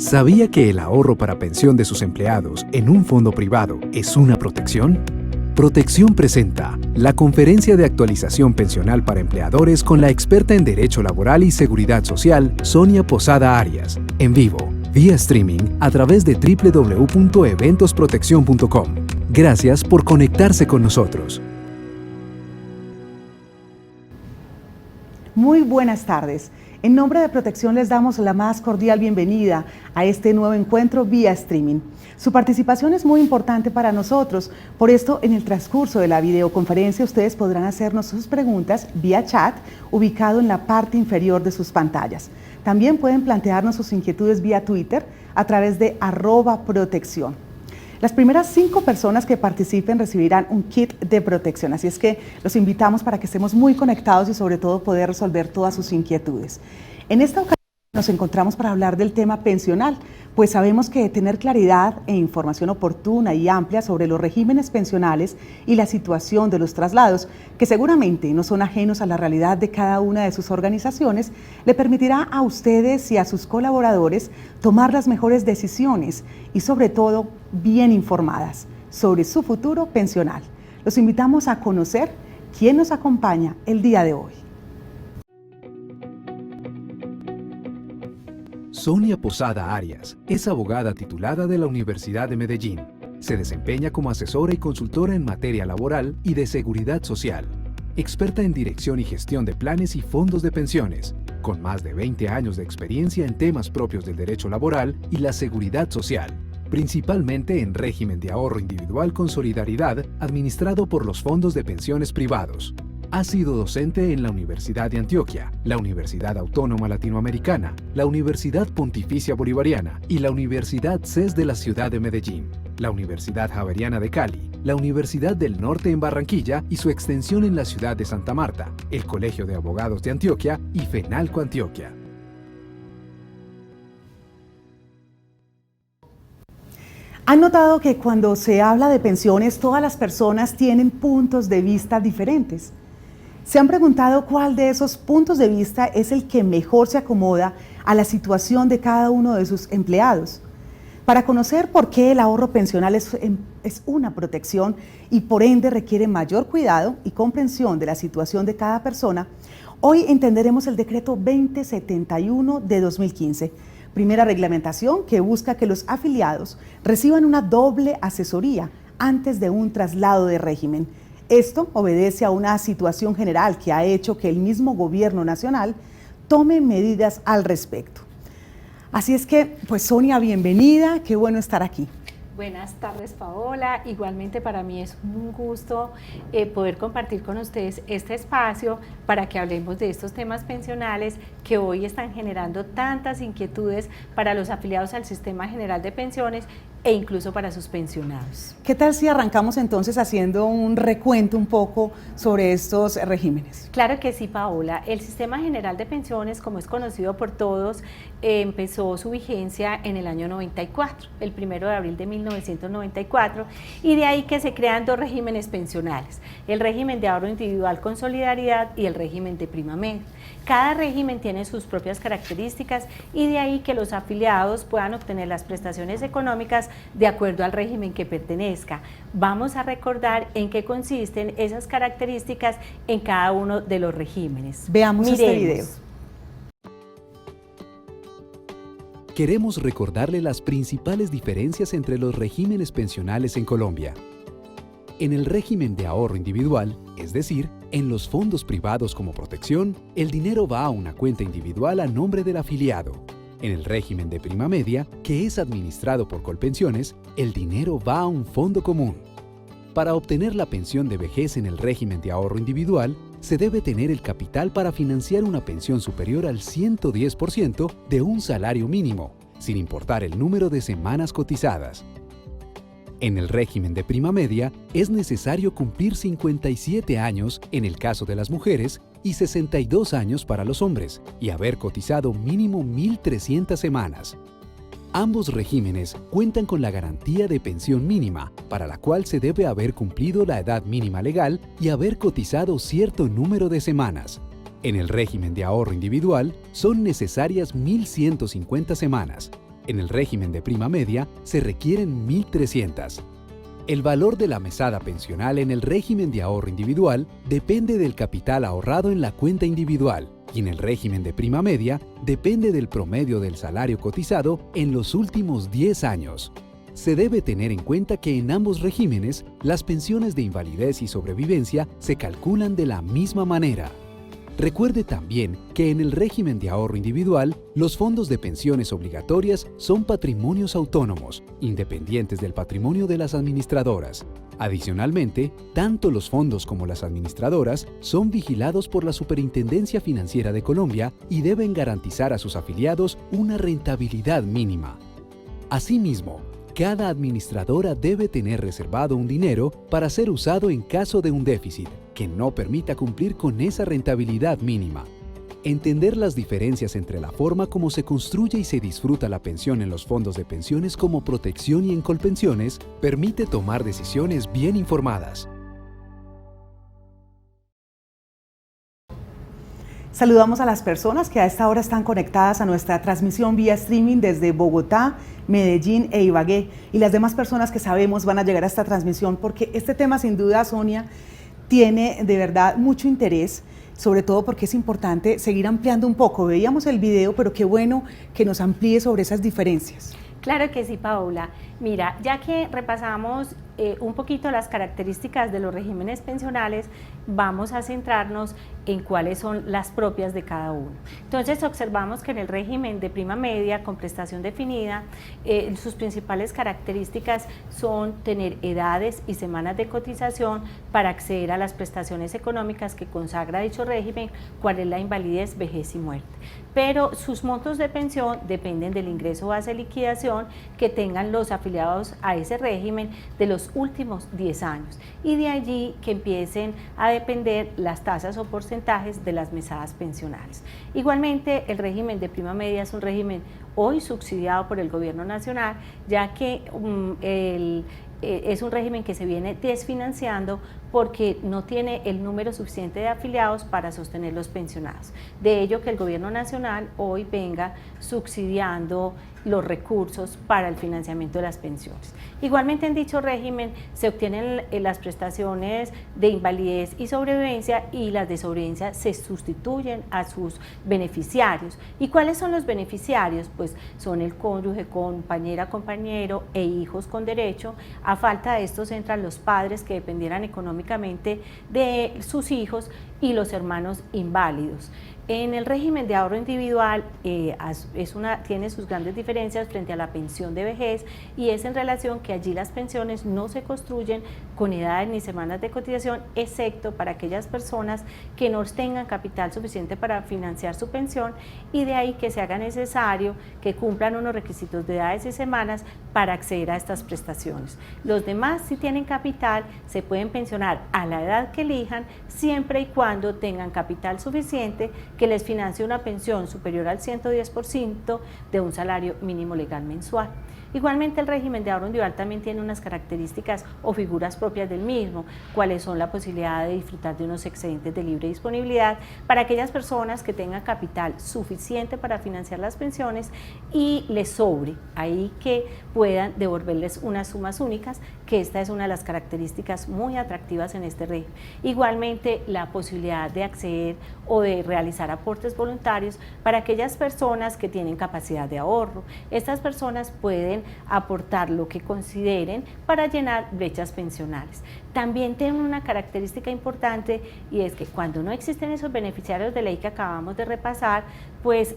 ¿Sabía que el ahorro para pensión de sus empleados en un fondo privado es una protección? Protección presenta la Conferencia de Actualización Pensional para Empleadores con la experta en Derecho Laboral y Seguridad Social, Sonia Posada Arias, en vivo, vía streaming, a través de www.eventosproteccion.com. Gracias por conectarse con nosotros. Muy buenas tardes. En nombre de Protección les damos la más cordial bienvenida a este nuevo encuentro vía streaming. Su participación es muy importante para nosotros, por esto en el transcurso de la videoconferencia ustedes podrán hacernos sus preguntas vía chat ubicado en la parte inferior de sus pantallas. También pueden plantearnos sus inquietudes vía Twitter a través de @protección. Las primeras 5 personas que participen recibirán un kit de protección, así es que los invitamos para que estemos muy conectados y sobre todo poder resolver todas sus inquietudes. En esta ocasión nos encontramos para hablar del tema pensional, pues sabemos que tener claridad e información oportuna y amplia sobre los regímenes pensionales y la situación de los traslados, que seguramente no son ajenos a la realidad de cada una de sus organizaciones, le permitirá a ustedes y a sus colaboradores tomar las mejores decisiones y sobre todo bien informadas sobre su futuro pensional. Los invitamos a conocer quién nos acompaña el día de hoy. Sonia Posada Arias es abogada titulada de la Universidad de Medellín. Se desempeña como asesora y consultora en materia laboral y de seguridad social. Experta en dirección y gestión de planes y fondos de pensiones, con más de 20 años de experiencia en temas propios del derecho laboral y la seguridad social, principalmente en régimen de ahorro individual con solidaridad administrado por los fondos de pensiones privados. Ha sido docente en la Universidad de Antioquia, la Universidad Autónoma Latinoamericana, la Universidad Pontificia Bolivariana y la Universidad CES de la Ciudad de Medellín, la Universidad Javeriana de Cali, la Universidad del Norte en Barranquilla y su extensión en la ciudad de Santa Marta, el Colegio de Abogados de Antioquia y FENALCO Antioquia. ¿Han notado que cuando se habla de pensiones todas las personas tienen puntos de vista diferentes? ¿Se han preguntado cuál de esos puntos de vista es el que mejor se acomoda a la situación de cada uno de sus empleados? Para conocer por qué el ahorro pensional es una protección y por ende requiere mayor cuidado y comprensión de la situación de cada persona, hoy entenderemos el decreto 2071 de 2015, primera reglamentación que busca que los afiliados reciban una doble asesoría antes de un traslado de régimen. Esto obedece a una situación general que ha hecho que el mismo gobierno nacional tome medidas al respecto. Así es que, pues Sonia, bienvenida, qué bueno estar aquí. Buenas tardes, Paola. Igualmente para mí es un gusto poder compartir con ustedes este espacio para que hablemos de estos temas pensionales que hoy están generando tantas inquietudes para los afiliados al Sistema General de Pensiones e incluso para sus pensionados. ¿Qué tal si arrancamos entonces haciendo un recuento un poco sobre estos regímenes? Claro que sí, Paola. El Sistema General de Pensiones, como es conocido por todos, empezó su vigencia en el año 94, el 1 de abril de 1994, y de ahí que se crean 2 regímenes pensionales, el régimen de ahorro individual con solidaridad y el régimen de prima media. Cada régimen tiene sus propias características y de ahí que los afiliados puedan obtener las prestaciones económicas de acuerdo al régimen que pertenezca. Vamos a recordar en qué consisten esas características en cada uno de los regímenes. Veamos este video. Queremos recordarle las principales diferencias entre los regímenes pensionales en Colombia. En el régimen de ahorro individual, es decir, en los fondos privados como protección, el dinero va a una cuenta individual a nombre del afiliado. En el régimen de prima media, que es administrado por Colpensiones, el dinero va a un fondo común. Para obtener la pensión de vejez en el régimen de ahorro individual, se debe tener el capital para financiar una pensión superior al 110% de un salario mínimo, sin importar el número de semanas cotizadas. En el régimen de prima media, es necesario cumplir 57 años en el caso de las mujeres y 62 años para los hombres, y haber cotizado mínimo 1.300 semanas. Ambos regímenes cuentan con la garantía de pensión mínima, para la cual se debe haber cumplido la edad mínima legal y haber cotizado cierto número de semanas. En el régimen de ahorro individual, son necesarias 1.150 semanas. En el régimen de prima media se requieren 1.300. El valor de la mesada pensional en el régimen de ahorro individual depende del capital ahorrado en la cuenta individual y en el régimen de prima media depende del promedio del salario cotizado en los últimos 10 años. Se debe tener en cuenta que en ambos regímenes las pensiones de invalidez y sobrevivencia se calculan de la misma manera. Recuerde también que en el régimen de ahorro individual, los fondos de pensiones obligatorias son patrimonios autónomos, independientes del patrimonio de las administradoras. Adicionalmente, tanto los fondos como las administradoras son vigilados por la Superintendencia Financiera de Colombia y deben garantizar a sus afiliados una rentabilidad mínima. Asimismo, cada administradora debe tener reservado un dinero para ser usado en caso de un déficit que no permita cumplir con esa rentabilidad mínima. Entender las diferencias entre la forma como se construye y se disfruta la pensión en los fondos de pensiones como Protección y en Colpensiones permite tomar decisiones bien informadas. Saludamos a las personas que a esta hora están conectadas a nuestra transmisión vía streaming desde Bogotá, Medellín e Ibagué y las demás personas que sabemos van a llegar a esta transmisión porque este tema sin duda, Sonia, tiene de verdad mucho interés, sobre todo porque es importante seguir ampliando un poco. Veíamos el video, pero qué bueno que nos amplíe sobre esas diferencias. Claro que sí, Paola. Mira, ya que repasamos un poquito las características de los regímenes pensionales, vamos a centrarnos en cuáles son las propias de cada uno. Entonces observamos que en el régimen de prima media con prestación definida, sus principales características son tener edades y semanas de cotización para acceder a las prestaciones económicas que consagra dicho régimen, cuál es la invalidez, vejez y muerte. Pero sus montos de pensión dependen del ingreso base de liquidación que tengan los afiliados a ese régimen de los últimos 10 años y de allí que empiecen a depender las tasas o porcentajes de las mesadas pensionales. Igualmente, el régimen de prima media es un régimen hoy subsidiado por el gobierno nacional, ya que es un régimen que se viene desfinanciando porque no tiene el número suficiente de afiliados para sostener los pensionados. De ello que el gobierno nacional hoy venga subsidiando los recursos para el financiamiento de las pensiones. Igualmente en dicho régimen se obtienen las prestaciones de invalidez y sobrevivencia y las de sobrevivencia se sustituyen a sus beneficiarios. ¿Y cuáles son los beneficiarios? Pues son el cónyuge, compañera, compañero e hijos con derecho. A falta de estos entran los padres que dependieran económicamente de sus hijos y los hermanos inválidos. En el régimen de ahorro individual tiene sus grandes diferencias frente a la pensión de vejez y es en relación que allí las pensiones no se construyen con edades ni semanas de cotización, excepto para aquellas personas que no tengan capital suficiente para financiar su pensión y de ahí que se haga necesario que cumplan unos requisitos de edades y semanas para acceder a estas prestaciones. Los demás, si tienen capital, se pueden pensionar a la edad que elijan, siempre y cuando tengan capital suficiente que les financie una pensión superior al 110% de un salario mínimo legal mensual. Igualmente el régimen de ahorro individual también tiene unas características o figuras propias del mismo, cuáles son la posibilidad de disfrutar de unos excedentes de libre disponibilidad para aquellas personas que tengan capital suficiente para financiar las pensiones y les sobre, ahí que puedan devolverles unas sumas únicas, que esta es una de las características muy atractivas en este régimen. Igualmente la posibilidad de acceder o de realizar aportes voluntarios para aquellas personas que tienen capacidad de ahorro. Estas personas pueden aportar lo que consideren para llenar brechas pensionales. También tienen una característica importante y es que cuando no existen esos beneficiarios de ley que acabamos de repasar, pues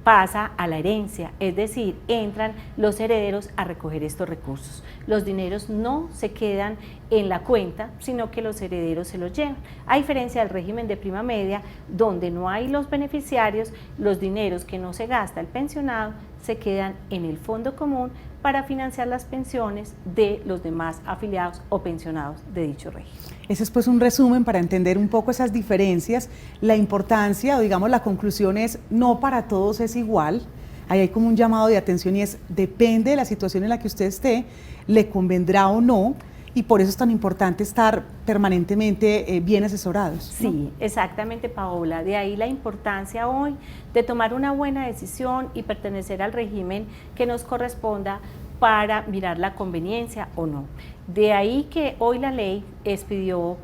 pasa a la herencia, es decir, entran los herederos a recoger estos recursos. Los dineros no se quedan en la cuenta, sino que los herederos se los llevan. A diferencia del régimen de prima media, donde no hay los beneficiarios, los dineros que no se gasta el pensionado se quedan en el fondo común para financiar las pensiones de los demás afiliados o pensionados de dicho régimen. Ese es pues un resumen para entender un poco esas diferencias, la importancia o digamos la conclusión es no para todos es igual, ahí hay como un llamado de atención y es depende de la situación en la que usted esté, le convendrá o no y por eso es tan importante estar permanentemente bien asesorados, ¿no? Sí, exactamente, Paola. De ahí la importancia hoy de tomar una buena decisión y pertenecer al régimen que nos corresponda para mirar la conveniencia o no. De ahí que hoy la ley expidió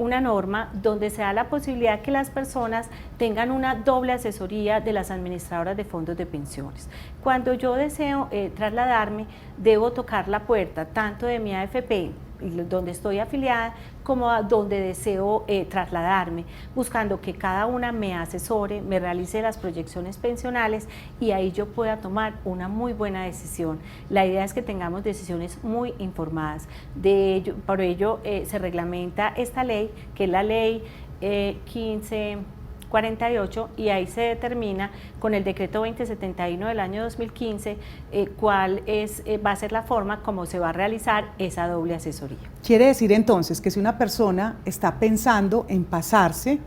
una norma donde se da la posibilidad que las personas tengan una doble asesoría de las administradoras de fondos de pensiones. Cuando yo deseo trasladarme, debo tocar la puerta tanto de mi AFP, donde estoy afiliada, como a donde deseo trasladarme, buscando que cada una me asesore, me realice las proyecciones pensionales y ahí yo pueda tomar una muy buena decisión. La idea es que tengamos decisiones muy informadas. Por ello se reglamenta esta ley, que es la ley 1548, y ahí se determina con el decreto 2071 del año 2015 cuál va a ser la forma como se va a realizar esa doble asesoría. Quiere decir entonces que si una persona está pensando en pasarse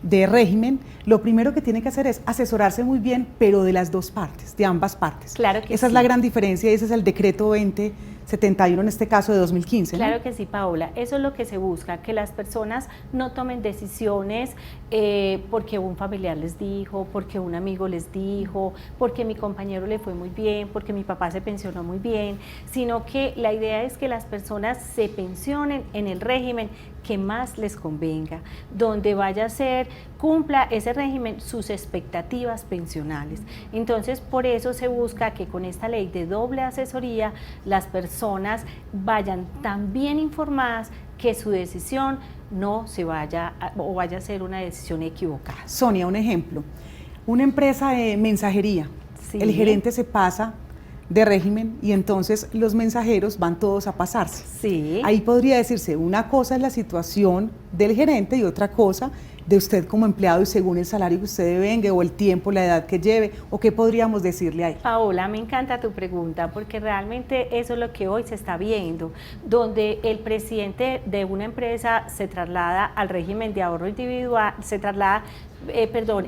de régimen, lo primero que tiene que hacer es asesorarse muy bien, pero de las dos partes, de ambas partes. Claro que Esa sí. es la gran diferencia, ese es el decreto 2071 en este caso de 2015, ¿no? Claro que sí, Paola, eso es lo que se busca, que las personas no tomen decisiones porque un familiar les dijo, porque un amigo les dijo, porque mi compañero le fue muy bien, porque mi papá se pensionó muy bien, sino que la idea es que las personas se pensionen en el régimen que más les convenga, donde vaya a ser, cumpla ese régimen sus expectativas pensionales. Entonces, por eso se busca que con esta ley de doble asesoría las personas vayan tan bien informadas que su decisión no se vaya a ser una decisión equivocada. Sonia, un ejemplo, una empresa de mensajería, Sí. el gerente se pasa de régimen y entonces los mensajeros van todos a pasarse. Sí. Ahí podría decirse, una cosa es la situación del gerente y otra cosa de usted como empleado y según el salario que usted devenga o el tiempo, la edad que lleve, o qué podríamos decirle ahí. Paola, me encanta tu pregunta porque realmente eso es lo que hoy se está viendo, donde el presidente de una empresa se traslada al régimen de ahorro individual,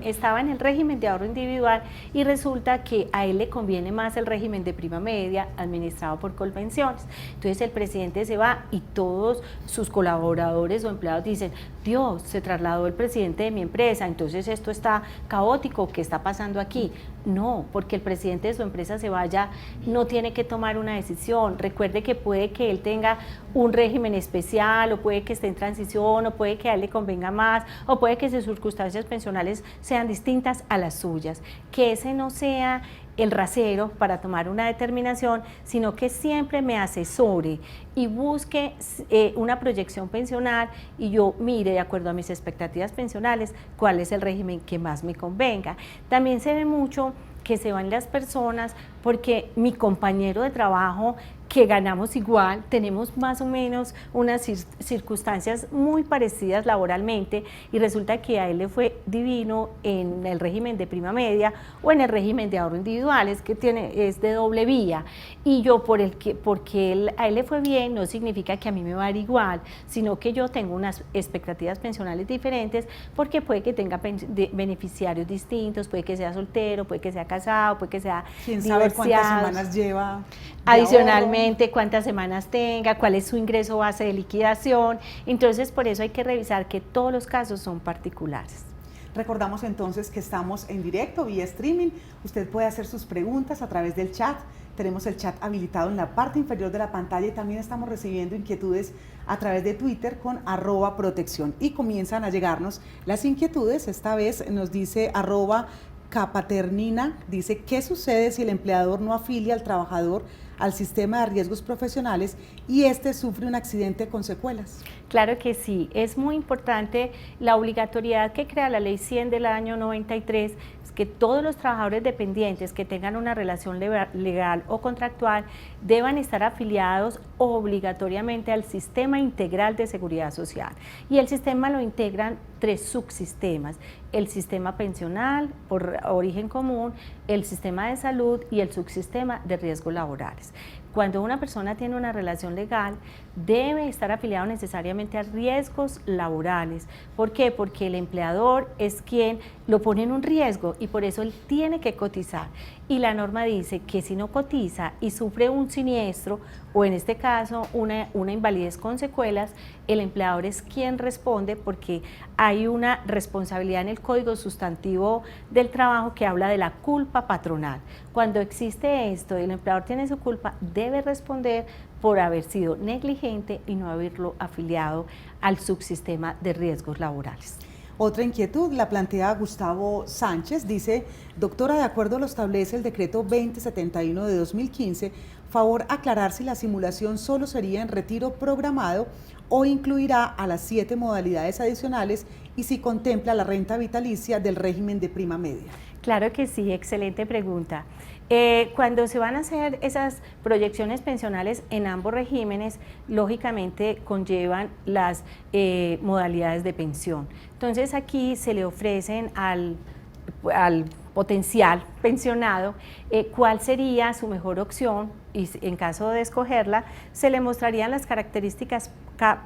estaba en el régimen de ahorro individual y resulta que a él le conviene más el régimen de prima media administrado por Colpensiones. Entonces el presidente se va y todos sus colaboradores o empleados dicen, Dios, se trasladó el presidente de mi empresa, entonces esto está caótico, ¿qué está pasando aquí? No, porque el presidente de su empresa se vaya, no tiene que tomar una decisión. Recuerde que puede que él tenga un régimen especial, o puede que esté en transición, o puede que a él le convenga más, o puede que sus circunstancias pensionales sean distintas a las suyas. Que ese no sea el rasero para tomar una determinación, sino que siempre me asesore y busque una proyección pensional y yo mire de acuerdo a mis expectativas pensionales cuál es el régimen que más me convenga. También se ve mucho que se van las personas porque mi compañero de trabajo, que ganamos igual, tenemos más o menos unas circunstancias muy parecidas laboralmente y resulta que a él le fue divino en el régimen de prima media o en el régimen de ahorro individual, es de doble vía, y yo porque a él le fue bien no significa que a mí me va a ir igual, sino que yo tengo unas expectativas pensionales diferentes porque puede que tenga beneficiarios distintos, puede que sea soltero, puede que sea casado, puede que sea ¿Quién sabe divorciado, cuántas semanas lleva de adicionalmente cuántas semanas tenga, cuál es su ingreso base de liquidación. Entonces por eso hay que revisar que todos los casos son particulares. Recordamos entonces que estamos en directo vía streaming, usted puede hacer sus preguntas a través del chat, tenemos el chat habilitado en la parte inferior de la pantalla y también estamos recibiendo inquietudes a través de Twitter con @protección y comienzan a llegarnos las inquietudes. Esta vez nos dice @capaternina, dice, ¿qué sucede si el empleador no afilia al trabajador al sistema de riesgos profesionales y este sufre un accidente con secuelas? Claro que sí, es muy importante la obligatoriedad que crea la Ley 100 del año 93, es que todos los trabajadores dependientes que tengan una relación legal o contractual deban estar afiliados obligatoriamente al Sistema Integral de Seguridad Social. Y el sistema lo integran 3 subsistemas: el sistema pensional por origen común, el sistema de salud y el subsistema de riesgos laborales. Cuando una persona tiene una relación legal, debe estar afiliado necesariamente a riesgos laborales. ¿Por qué? Porque el empleador es quien lo pone en un riesgo y por eso él tiene que cotizar. Y la norma dice que si no cotiza y sufre un siniestro, o en este caso una invalidez con secuelas, el empleador es quien responde, porque hay una responsabilidad en el Código Sustantivo del Trabajo que habla de la culpa patronal. Cuando existe esto y el empleador tiene su culpa, debe responder por haber sido negligente y no haberlo afiliado al subsistema de riesgos laborales. Otra inquietud la plantea Gustavo Sánchez, dice: doctora, de acuerdo a lo establece el decreto 2071 de 2015, favor aclarar si la simulación solo sería en retiro programado o incluirá a las 7 modalidades adicionales y si contempla la renta vitalicia del régimen de prima media. Claro que sí, excelente pregunta. Cuando se van a hacer esas proyecciones pensionales en ambos regímenes, lógicamente conllevan las modalidades de pensión. Entonces aquí se le ofrecen al potencial pensionado cuál sería su mejor opción, y en caso de escogerla se le mostrarían las características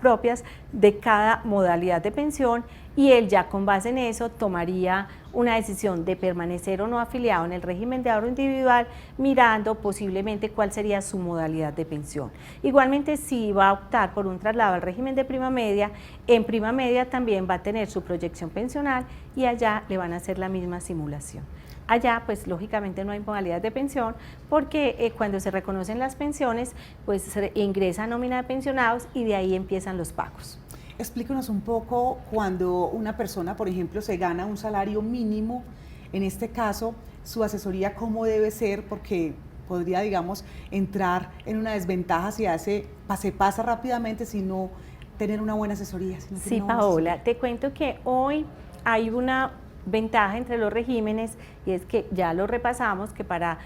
propias de cada modalidad de pensión y él ya con base en eso tomaría una decisión de permanecer o no afiliado en el régimen de ahorro individual, mirando posiblemente cuál sería su modalidad de pensión. Igualmente, si va a optar por un traslado al régimen de prima media, en prima media también va a tener su proyección pensional y allá le van a hacer la misma simulación. Allá, pues lógicamente no hay modalidad de pensión porque cuando se reconocen las pensiones, pues se ingresa nómina de pensionados y de ahí empiezan los pagos. Explícanos un poco cuando una persona, por ejemplo, se gana un salario mínimo, en este caso, su asesoría cómo debe ser, porque podría, digamos, entrar en una desventaja si se pasa rápidamente, sino tener una buena asesoría. Sí, Paola, te cuento que hoy hay una ventaja entre los regímenes y es que ya lo repasamos, que para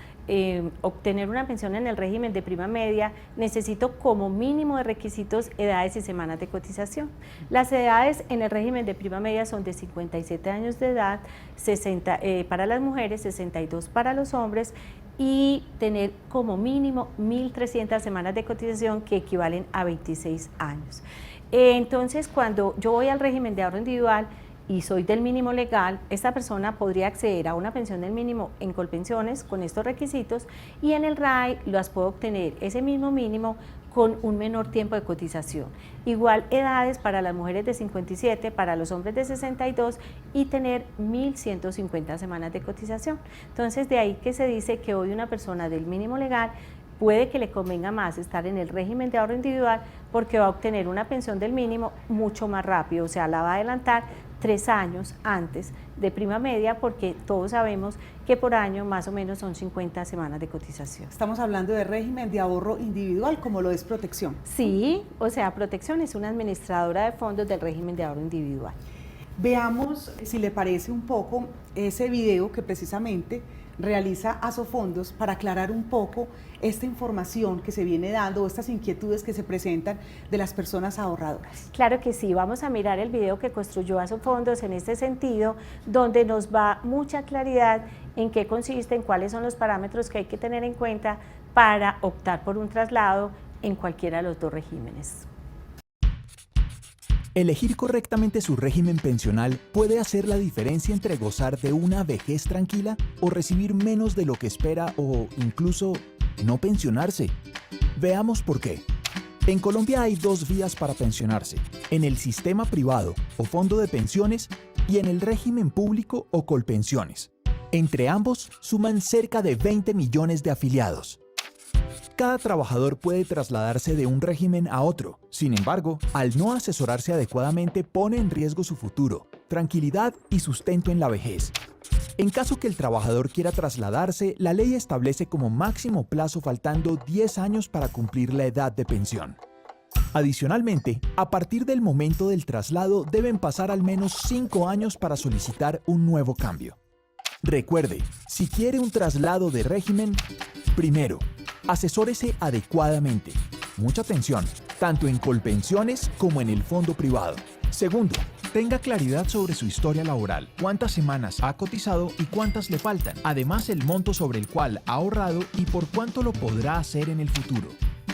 obtener una pensión en el régimen de prima media necesito como mínimo de requisitos edades y semanas de cotización. Las edades en el régimen de prima media son de 57 años de edad, 60 para las mujeres, 62 para los hombres y tener como mínimo 1.300 semanas de cotización que equivalen a 26 años. Entonces, cuando yo voy al régimen de ahorro individual y soy del mínimo legal, esta persona podría acceder a una pensión del mínimo en Colpensiones con estos requisitos y en el RAI las puedo obtener ese mismo mínimo con un menor tiempo de cotización. Igual edades para las mujeres de 57, para los hombres de 62 y tener 1.150 semanas de cotización. Entonces de ahí que se dice que hoy una persona del mínimo legal puede que le convenga más estar en el régimen de ahorro individual porque va a obtener una pensión del mínimo mucho más rápido, o sea, la va a adelantar 3 años antes de prima media porque todos sabemos que por año más o menos son 50 semanas de cotización. Estamos hablando de régimen de ahorro individual como lo es Protección. Sí, o sea, Protección es una administradora de fondos del régimen de ahorro individual. Veamos, si le parece, un poco ese video que precisamente realiza Asofondos para aclarar un poco esta información que se viene dando, estas inquietudes que se presentan de las personas ahorradoras. Claro que sí, vamos a mirar el video que construyó Asofondos en este sentido, donde nos va mucha claridad en qué consiste, en cuáles son los parámetros que hay que tener en cuenta para optar por un traslado en cualquiera de los dos regímenes. Elegir correctamente su régimen pensional puede hacer la diferencia entre gozar de una vejez tranquila o recibir menos de lo que espera o incluso no pensionarse. Veamos por qué. En Colombia hay 2 vías para pensionarse, en el sistema privado o fondo de pensiones y en el régimen público o Colpensiones. Entre ambos suman cerca de 20 millones de afiliados. Cada trabajador puede trasladarse de un régimen a otro. Sin embargo, al no asesorarse adecuadamente pone en riesgo su futuro, tranquilidad y sustento en la vejez. En caso que el trabajador quiera trasladarse, la ley establece como máximo plazo faltando 10 años para cumplir la edad de pensión. Adicionalmente, a partir del momento del traslado deben pasar al menos 5 años para solicitar un nuevo cambio. Recuerde, si quiere un traslado de régimen, primero, asesórese adecuadamente. Mucha atención, tanto en Colpensiones como en el fondo privado. Segundo, Tenga claridad sobre su historia laboral, cuántas semanas ha cotizado y cuántas le faltan. Además, el monto sobre el cual ha ahorrado y por cuánto lo podrá hacer en el futuro.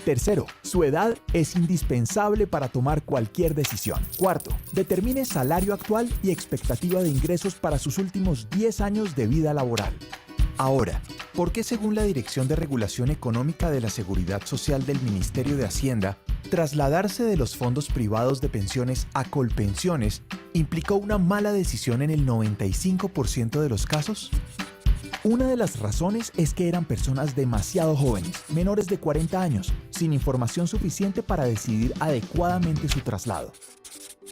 Tercero, su edad es indispensable para tomar cualquier decisión. Cuarto, determine salario actual y expectativa de ingresos para sus últimos 10 años de vida laboral. Ahora, ¿por qué según la Dirección de Regulación Económica de la Seguridad Social del Ministerio de Hacienda, trasladarse de los fondos privados de pensiones a Colpensiones implicó una mala decisión en el 95% de los casos? Una de las razones es que eran personas demasiado jóvenes, menores de 40 años, sin información suficiente para decidir adecuadamente su traslado.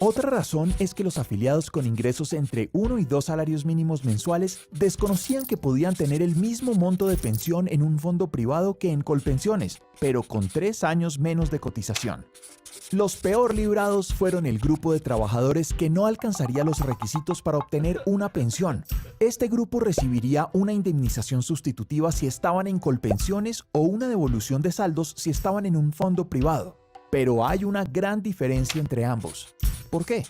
Otra razón es que los afiliados con ingresos entre 1 y 2 salarios mínimos mensuales desconocían que podían tener el mismo monto de pensión en un fondo privado que en Colpensiones, pero con 3 años menos de cotización. Los peor librados fueron el grupo de trabajadores que no alcanzaría los requisitos para obtener una pensión. Este grupo recibiría una indemnización sustitutiva si estaban en Colpensiones o una devolución de saldos si estaban en un fondo privado. Pero hay una gran diferencia entre ambos. ¿Por qué?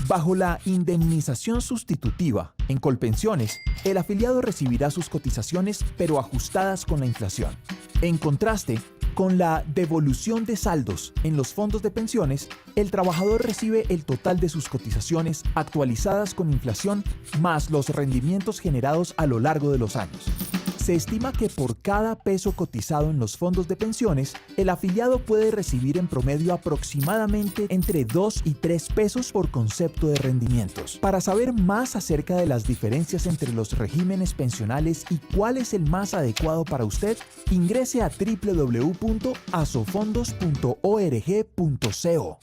Bajo la indemnización sustitutiva, en Colpensiones, el afiliado recibirá sus cotizaciones pero ajustadas con la inflación. En contraste, con la devolución de saldos en los fondos de pensiones, el trabajador recibe el total de sus cotizaciones actualizadas con inflación más los rendimientos generados a lo largo de los años. Se estima que por cada peso cotizado en los fondos de pensiones, el afiliado puede recibir en promedio aproximadamente entre 2 y 3 pesos por concepto de rendimientos. Para saber más acerca de las diferencias entre los regímenes pensionales y cuál es el más adecuado para usted, ingrese a www.asofondos.org.co.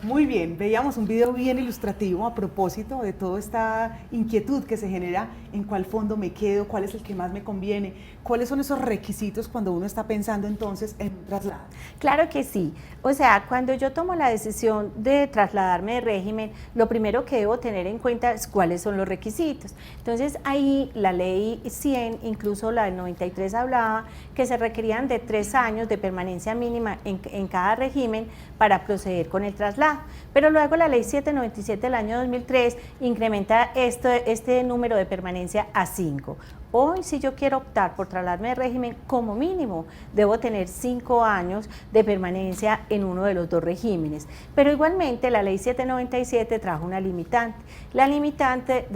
Muy bien, veíamos un video bien ilustrativo a propósito de toda esta inquietud que se genera en cuál fondo me quedo, cuál es el que más me conviene, cuáles son esos requisitos cuando uno está pensando entonces en un traslado. Claro que sí, o sea, cuando yo tomo la decisión de trasladarme de régimen, lo primero que debo tener en cuenta es cuáles son los requisitos. Entonces ahí la ley 100, incluso la del 93 hablaba que se requerían de 3 años de permanencia mínima en cada régimen para proceder con el traslado. Pero luego la ley 797 del año 2003 incrementa este número de permanencia a 5. Hoy, si yo quiero optar por trasladarme de régimen, como mínimo debo tener 5 años de permanencia en uno de los dos regímenes. Pero igualmente la ley 797 trajo una limitante. La limitante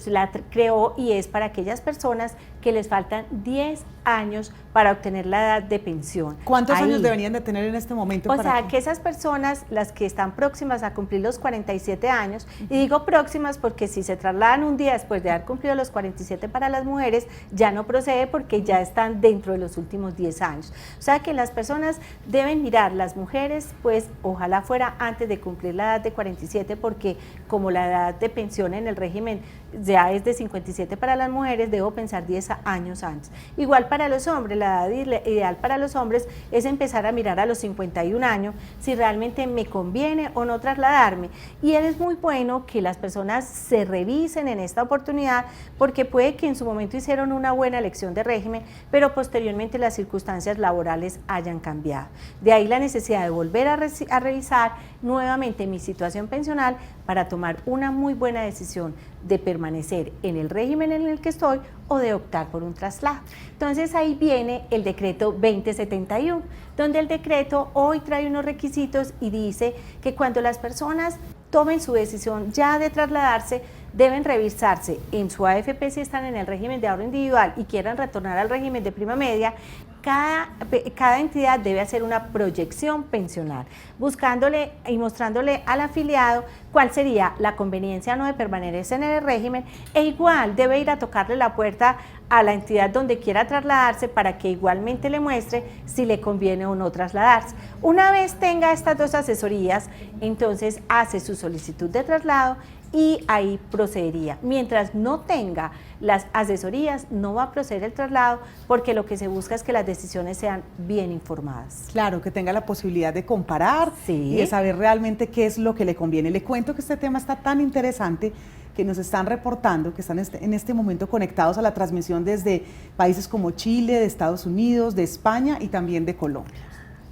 la creó y es para aquellas personas que les faltan 10 años para obtener la edad de pensión. ¿Cuántos años deberían de tener en este momento? O sea, que esas personas, las que están próximas a cumplir los 47 años, y digo próximas porque si se trasladan un día después de haber cumplido los 47 para las mujeres, ya no procede porque ya están dentro de los últimos 10 años. O sea, que las personas deben mirar, las mujeres, pues ojalá fuera antes de cumplir la edad de 47, porque como la edad de pensión en el régimen ya es de 57 para las mujeres, debo pensar 10 años antes. Igual para los hombres, la edad ideal para los hombres es empezar a mirar a los 51 años si realmente me conviene o no trasladarme. Y es muy bueno que las personas se revisen en esta oportunidad, porque puede que en su momento hicieron una buena elección de régimen, pero posteriormente las circunstancias laborales hayan cambiado. De ahí la necesidad de volver a revisar nuevamente mi situación pensional para tomar una muy buena decisión de permanecer en el régimen en el que estoy o de optar por un traslado. Entonces ahí viene el decreto 2071, donde el decreto hoy trae unos requisitos y dice que cuando las personas tomen su decisión ya de trasladarse, deben revisarse en su AFP si están en el régimen de ahorro individual y quieran retornar al régimen de prima media. Cada entidad debe hacer una proyección pensional, buscándole y mostrándole al afiliado cuál sería la conveniencia o no de permanecer en el régimen, e igual debe ir a tocarle la puerta a la entidad donde quiera trasladarse para que igualmente le muestre si le conviene o no trasladarse. Una vez tenga estas dos asesorías, entonces hace su solicitud de traslado y ahí procedería. Mientras no tenga las asesorías, no va a proceder el traslado, porque lo que se busca es que las decisiones sean bien informadas. Claro, que tenga la posibilidad de comparar y de saber realmente qué es lo que le conviene. Le cuento que este tema está tan interesante que nos están reportando, que están en este momento conectados a la transmisión desde países como Chile, de Estados Unidos, de España y también de Colombia,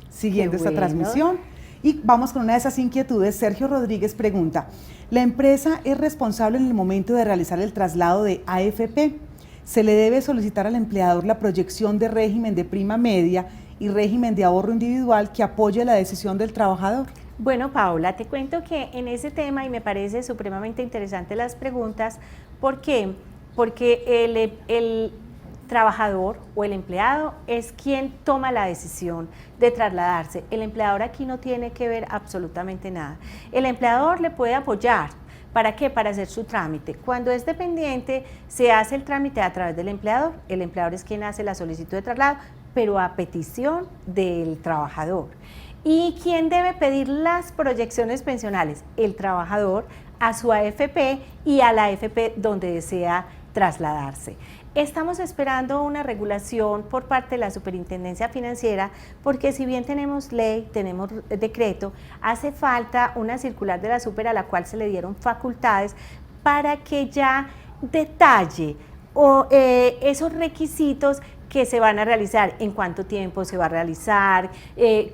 siguiendo esta transmisión. Y vamos con una de esas inquietudes. Sergio Rodríguez pregunta, ¿la empresa es responsable en el momento de realizar el traslado de AFP? ¿Se le debe solicitar al empleador la proyección de régimen de prima media y régimen de ahorro individual que apoye la decisión del trabajador? Bueno, Paola, te cuento que en ese tema, y me parece supremamente interesante las preguntas, ¿por qué? Porque el trabajador o el empleado es quien toma la decisión de trasladarse. El empleador aquí no tiene que ver absolutamente nada. El empleador le puede apoyar. ¿Para qué? Para hacer su trámite. Cuando es dependiente, se hace el trámite a través del empleador. El empleador es quien hace la solicitud de traslado, pero a petición del trabajador. ¿Y quién debe pedir las proyecciones pensionales? El trabajador a su AFP y a la AFP donde desea trasladarse. Estamos esperando una regulación por parte de la Superintendencia Financiera, porque si bien tenemos ley, tenemos decreto, hace falta una circular de la Super a la cual se le dieron facultades para que ya detalle esos requisitos que se van a realizar, en cuánto tiempo se va a realizar,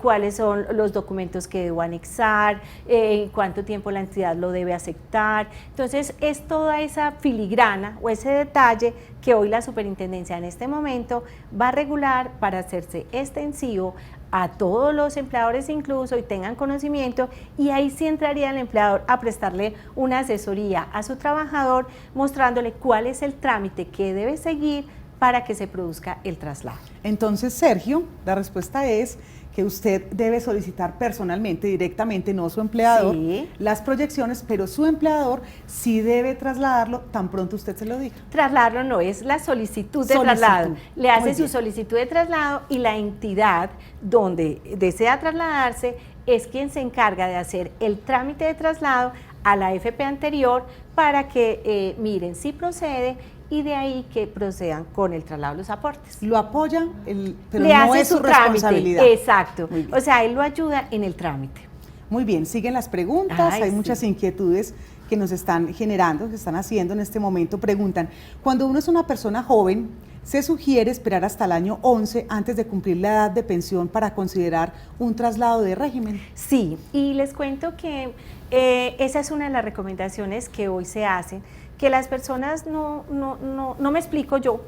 cuáles son los documentos que debo anexar, en cuánto tiempo la entidad lo debe aceptar. Entonces es toda esa filigrana o ese detalle que hoy la Superintendencia en este momento va a regular para hacerse extensivo a todos los empleadores incluso y tengan conocimiento, y ahí sí entraría el empleador a prestarle una asesoría a su trabajador mostrándole cuál es el trámite que debe seguir para que se produzca el traslado. Entonces, Sergio, la respuesta es que usted debe solicitar personalmente, directamente, no su empleador, sí, las proyecciones, pero su empleador sí debe trasladarlo tan pronto usted se lo diga. Trasladarlo no, es la solicitud de traslado. Le hace su solicitud de traslado y la entidad donde desea trasladarse es quien se encarga de hacer el trámite de traslado a la AFP anterior para que miren si procede, y de ahí que procedan con el traslado de los aportes. Lo apoya, pero le no hace es su trámite, responsabilidad. exacto. O sea, él lo ayuda en el trámite. Muy bien, siguen las preguntas, hay muchas inquietudes que nos están generando, que están haciendo en este momento. Preguntan, cuando uno es una persona joven, ¿se sugiere esperar hasta el año 11 antes de cumplir la edad de pensión para considerar un traslado de régimen? Sí, y les cuento que esa es una de las recomendaciones que hoy se hacen, que las personas no me explico yo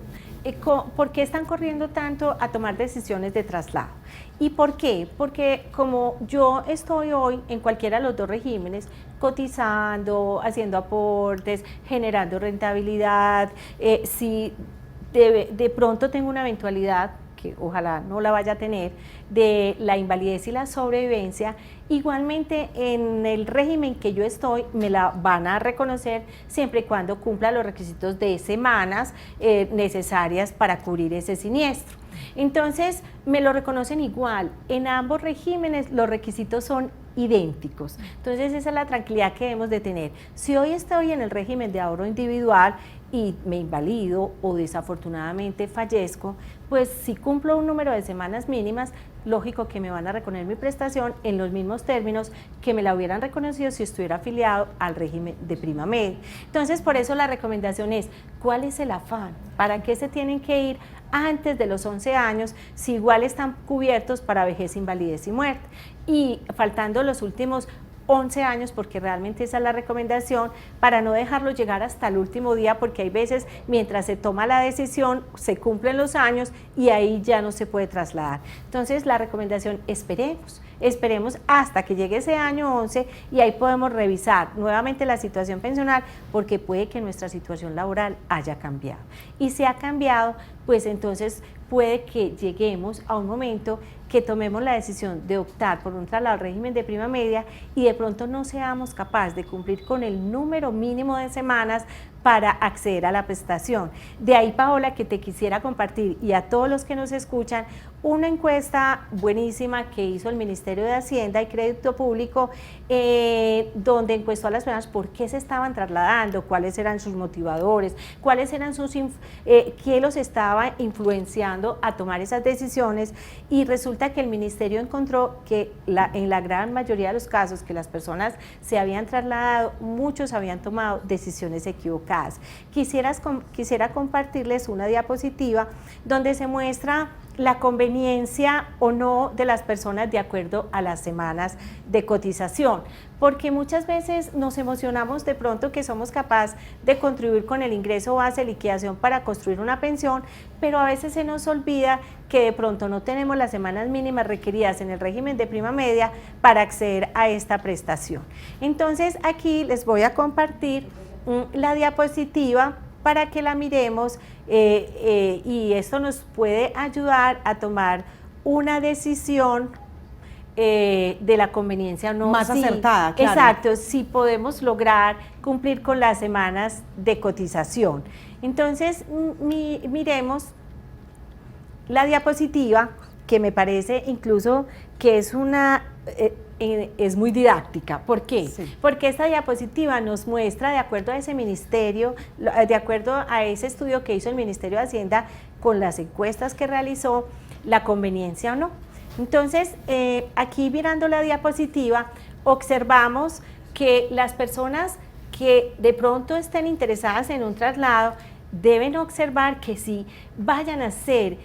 por qué están corriendo tanto a tomar decisiones de traslado. ¿Y por qué? Porque como yo estoy hoy en cualquiera de los dos regímenes, cotizando, haciendo aportes, generando rentabilidad, si de pronto tengo una eventualidad, que ojalá no la vaya a tener, de la invalidez y la sobrevivencia, igualmente en el régimen que yo estoy me la van a reconocer siempre y cuando cumpla los requisitos de semanas necesarias para cubrir ese siniestro. Entonces me lo reconocen igual, en ambos regímenes los requisitos son idénticos. Entonces esa es la tranquilidad que debemos de tener. Si hoy estoy en el régimen de ahorro individual y me invalido o desafortunadamente fallezco, pues si cumplo un número de semanas mínimas, lógico que me van a reconocer mi prestación en los mismos términos que me la hubieran reconocido si estuviera afiliado al régimen de prima media. Entonces, por eso la recomendación es, ¿cuál es el afán? ¿Para qué se tienen que ir antes de los 11 años si igual están cubiertos para vejez, invalidez y muerte? Y faltando los últimos 11 años, porque realmente esa es la recomendación, para no dejarlo llegar hasta el último día, porque hay veces mientras se toma la decisión se cumplen los años y ahí ya no se puede trasladar. Entonces la recomendación, esperemos hasta que llegue ese año 11 y ahí podemos revisar nuevamente la situación pensional, porque puede que nuestra situación laboral haya cambiado, y si ha cambiado, pues entonces puede que lleguemos a un momento que tomemos la decisión de optar por un traslado al régimen de prima media y de pronto no seamos capaces de cumplir con el número mínimo de semanas para acceder a la prestación. De ahí, Paola, que te quisiera compartir, y a todos los que nos escuchan, una encuesta buenísima que hizo el Ministerio de Hacienda y Crédito Público, donde encuestó a las personas por qué se estaban trasladando, cuáles eran sus motivadores, cuáles eran qué los estaba influenciando a tomar esas decisiones, y resulta que el Ministerio encontró que en la gran mayoría de los casos que las personas se habían trasladado, muchos habían tomado decisiones equivocadas. desventajas. Quisiera compartirles una diapositiva donde se muestra la conveniencia o no de las personas de acuerdo a las semanas de cotización, porque muchas veces nos emocionamos de pronto que somos capaces de contribuir con el ingreso base de liquidación para construir una pensión, pero a veces se nos olvida que de pronto no tenemos las semanas mínimas requeridas en el régimen de prima media para acceder a esta prestación. Entonces aquí les voy a compartir la diapositiva para que la miremos y esto nos puede ayudar a tomar una decisión de la conveniencia o no. Más acertada, claro. Exacto, si podemos lograr cumplir con las semanas de cotización. Entonces, miremos la diapositiva, que me parece incluso que es es muy didáctica. ¿Por qué? Sí. Porque esta diapositiva nos muestra, de acuerdo a ese ministerio, de acuerdo a ese estudio que hizo el Ministerio de Hacienda con las encuestas que realizó, la conveniencia o no. Entonces, aquí mirando la diapositiva, observamos que las personas que de pronto estén interesadas en un traslado deben observar que si vayan a ser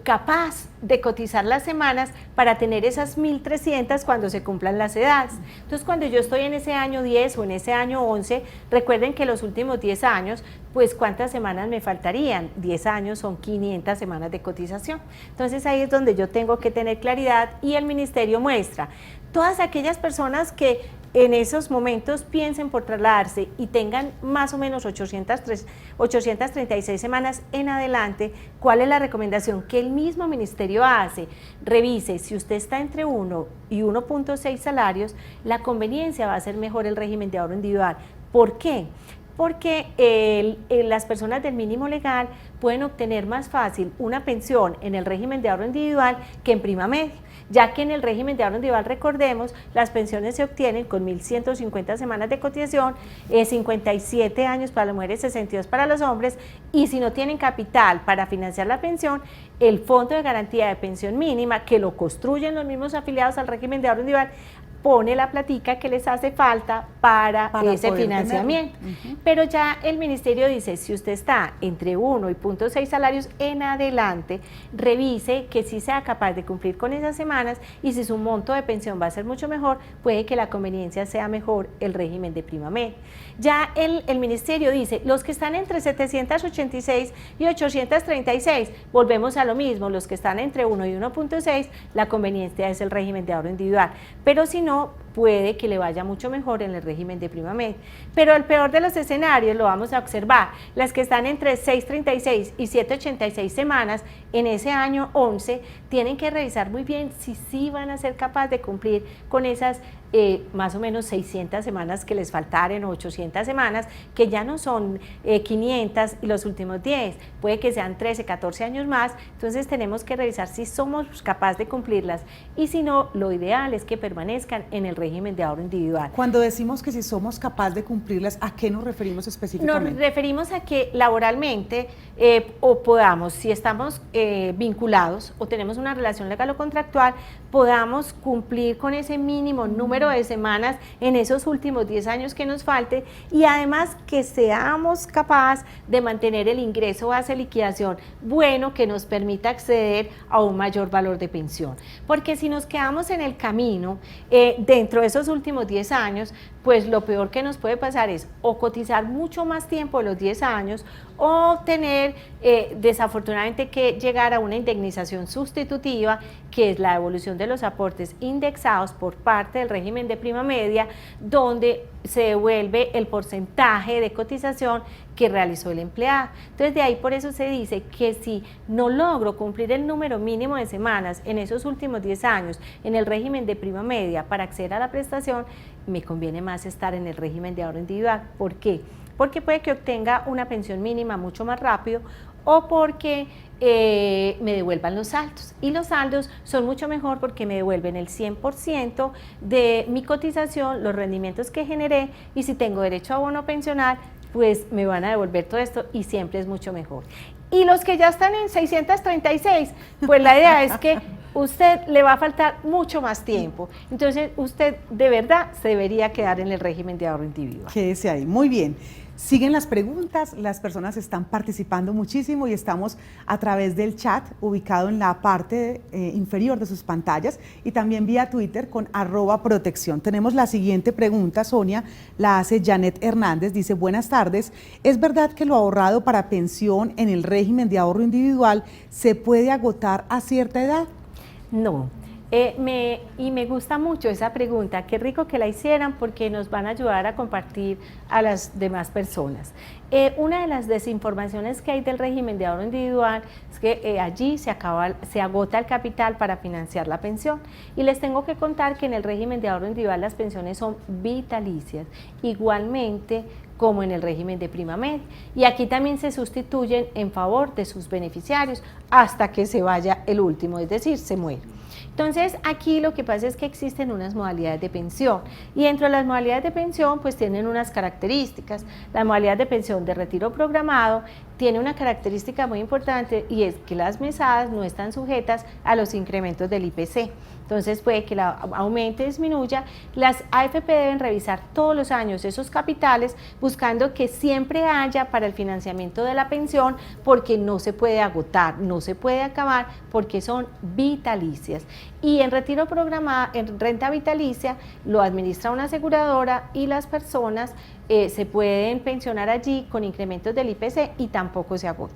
capaz de cotizar las semanas para tener esas 1.300 cuando se cumplan las edades. Entonces, cuando yo estoy en ese año 10 o en ese año 11, recuerden que los últimos 10 años, pues ¿cuántas semanas me faltarían? 10 años son 500 semanas de cotización. Entonces, ahí es donde yo tengo que tener claridad y el ministerio muestra todas aquellas personas que en esos momentos piensen por trasladarse y tengan más o menos 836 semanas en adelante. ¿Cuál es la recomendación que el mismo ministerio hace? Revise, si usted está entre 1 y 1.6 salarios, la conveniencia va a ser mejor el régimen de ahorro individual. ¿Por qué? Porque las personas del mínimo legal pueden obtener más fácil una pensión en el régimen de ahorro individual que en prima media, ya que en el régimen de ahorro individual, recordemos, las pensiones se obtienen con 1.150 semanas de cotización, 57 años para las mujeres, 62 para los hombres, y si no tienen capital para financiar la pensión, el Fondo de Garantía de Pensión Mínima, que lo construyen los mismos afiliados al régimen de ahorro individual, pone la platica que les hace falta para ese financiamiento. Pero ya el ministerio dice, si usted está entre 1 y 0.6 salarios en adelante, revise que sí sea capaz de cumplir con esas semanas, y si su monto de pensión va a ser mucho mejor, puede que la conveniencia sea mejor el régimen de prima media. Ya el ministerio dice, los que están entre 786 y 836, volvemos a lo mismo, los que están entre 1 y 1.6, la conveniencia es el régimen de ahorro individual, pero si no, puede que le vaya mucho mejor en el régimen de prima media. Pero el peor de los escenarios lo vamos a observar, las que están entre 636 y 786 semanas en ese año 11, tienen que revisar muy bien si sí van a ser capaces de cumplir con esas más o menos 600 semanas que les faltaren, o 800 semanas, que ya no son 500 y los últimos 10, puede que sean 13, 14 años más. Entonces tenemos que revisar si somos capaces de cumplirlas, y si no, lo ideal es que permanezcan en el régimen de ahorro individual. Cuando decimos que si somos capaces de cumplirlas, ¿a qué nos referimos específicamente? Nos referimos a que laboralmente o podamos, si estamos vinculados o tenemos una relación legal o contractual, podamos cumplir con ese mínimo número de semanas en esos últimos 10 años que nos falte, y además que seamos capaces de mantener el ingreso base de liquidación bueno, que nos permita acceder a un mayor valor de pensión. Porque si nos quedamos en el camino dentro de esos últimos 10 años, pues lo peor que nos puede pasar es o cotizar mucho más tiempo de los 10 años, o tener desafortunadamente que llegar a una indemnización sustitutiva, que es la devolución de los aportes indexados por parte del régimen de prima media, donde se devuelve el porcentaje de cotización que realizó el empleado. Entonces, de ahí por eso se dice que si no logro cumplir el número mínimo de semanas en esos últimos 10 años en el régimen de prima media para acceder a la prestación, me conviene más estar en el régimen de ahorro individual. ¿Por qué? Porque puede que obtenga una pensión mínima mucho más rápido, o porque me devuelvan los saldos, y los saldos son mucho mejor porque me devuelven el 100% de mi cotización, los rendimientos que generé, y si tengo derecho a bono pensional, pues me van a devolver todo esto, y siempre es mucho mejor. Y los que ya están en 636, pues la idea es que usted le va a faltar mucho más tiempo, entonces usted de verdad se debería quedar en el régimen de ahorro individual. Quédese ahí, muy bien. Siguen las preguntas, las personas están participando muchísimo y estamos a través del chat ubicado en la parte inferior de sus pantallas y también vía Twitter con @protección. Tenemos la siguiente pregunta, Sonia, la hace Janet Hernández, dice: buenas tardes, ¿es verdad que lo ahorrado para pensión en el régimen de ahorro individual se puede agotar a cierta edad? No. Y me gusta mucho esa pregunta, qué rico que la hicieran porque nos van a ayudar a compartir a las demás personas. Una de las desinformaciones que hay del régimen de ahorro individual es que allí se agota el capital para financiar la pensión. Y les tengo que contar que en el régimen de ahorro individual las pensiones son vitalicias, igualmente como en el régimen de prima media. Y aquí también se sustituyen en favor de sus beneficiarios hasta que se vaya el último, es decir, se muere. Entonces, aquí lo que pasa es que existen unas modalidades de pensión y dentro de las modalidades de pensión pues tienen unas características. La modalidad de pensión de retiro programado tiene una característica muy importante y es que las mesadas no están sujetas a los incrementos del IPC. Entonces puede que la aumente, disminuya. Las AFP deben revisar todos los años esos capitales buscando que siempre haya para el financiamiento de la pensión porque no se puede agotar, no se puede acabar porque son vitalicias. Y en retiro programado, en renta vitalicia, lo administra una aseguradora y las personas se pueden pensionar allí con incrementos del IPC y tampoco se agota.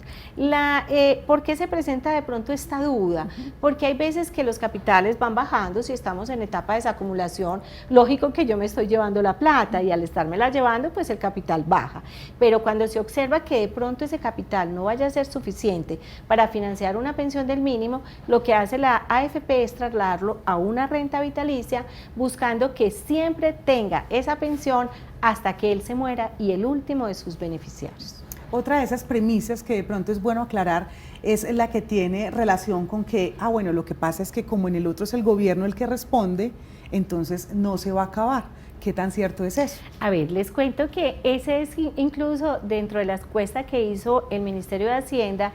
¿Por qué se presenta de pronto esta duda? Porque hay veces que los capitales van bajando, si estamos en etapa de desacumulación, lógico que yo me estoy llevando la plata y al estármela llevando, pues el capital baja. Pero cuando se observa que de pronto ese capital no vaya a ser suficiente para financiar una pensión del mínimo, lo que hace la AFP es trasladarlo a una renta vitalicia, buscando que siempre tenga esa pensión hasta que él se muera y el último de sus beneficiarios. Otra de esas premisas que de pronto es bueno aclarar es la que tiene relación con que, bueno, lo que pasa es que como en el otro es el gobierno el que responde, entonces no se va a acabar. ¿Qué tan cierto es eso? A ver, les cuento que ese es incluso dentro de la encuesta que hizo el Ministerio de Hacienda,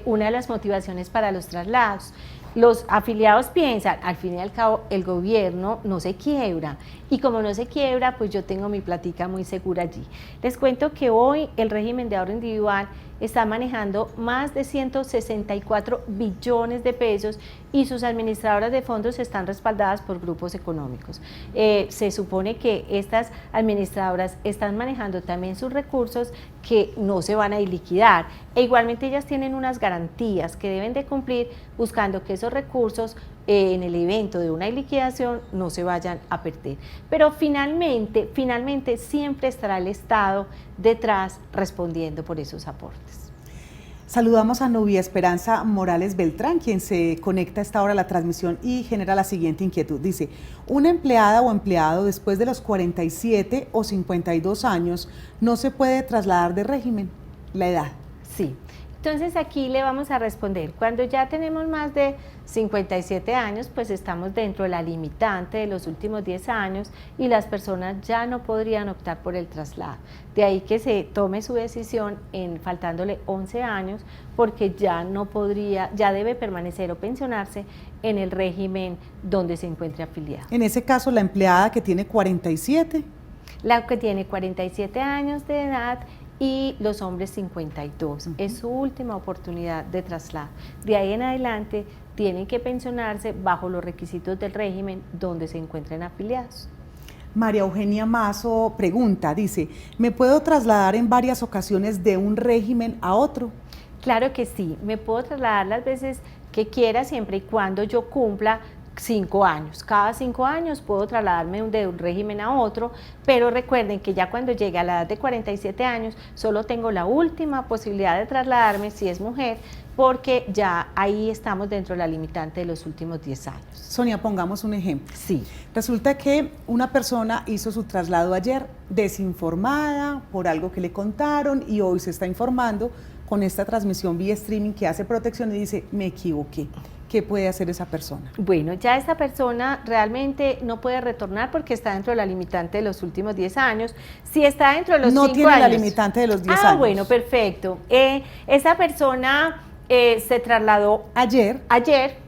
una de las motivaciones para los traslados. Los afiliados piensan, al fin y al cabo, el gobierno no se quiebra y como no se quiebra, pues yo tengo mi platica muy segura allí. Les cuento que hoy el régimen de ahorro individual está manejando más de 164 billones de pesos y sus administradoras de fondos están respaldadas por grupos económicos. Se supone que estas administradoras están manejando también sus recursos que no se van a liquidar e igualmente ellas tienen unas garantías que deben de cumplir buscando que esos recursos en el evento de una liquidación no se vayan a perder. Pero finalmente siempre estará el Estado detrás respondiendo por esos aportes. Saludamos a Nubia Esperanza Morales Beltrán, quien se conecta a esta hora a la transmisión y genera la siguiente inquietud. Dice: ¿una empleada o empleado después de los 47 o 52 años no se puede trasladar de régimen? La edad. Sí. Entonces aquí le vamos a responder, cuando ya tenemos más de 57 años, pues estamos dentro de la limitante de los últimos 10 años y las personas ya no podrían optar por el traslado. De ahí que se tome su decisión en faltándole 11 años porque ya no podría, ya debe permanecer o pensionarse en el régimen donde se encuentre afiliado. En ese caso, la empleada que tiene 47. La que tiene 47 años de edad y los hombres 52, es su última oportunidad de traslado. De ahí en adelante tienen que pensionarse bajo los requisitos del régimen donde se encuentren afiliados. María Eugenia Mazo pregunta, dice: ¿me puedo trasladar en varias ocasiones de un régimen a otro? Claro que sí, me puedo trasladar las veces que quiera siempre y cuando yo cumpla 5 años. Cada 5 años puedo trasladarme de un régimen a otro, pero recuerden que ya cuando llegue a la edad de 47 años, solo tengo la última posibilidad de trasladarme si es mujer, porque ya ahí estamos dentro de la limitante de los últimos 10 años. Sonia, pongamos un ejemplo. Sí. Resulta que una persona hizo su traslado ayer desinformada por algo que le contaron y hoy se está informando con esta transmisión vía streaming que hace Protección y dice: me equivoqué. ¿Qué puede hacer esa persona? Bueno, ya esta persona realmente no puede retornar porque está dentro de la limitante de los últimos 10 años. Si está dentro de los 5 años... No tiene la limitante de los 10 años. Bueno, perfecto. Esa persona se trasladó ayer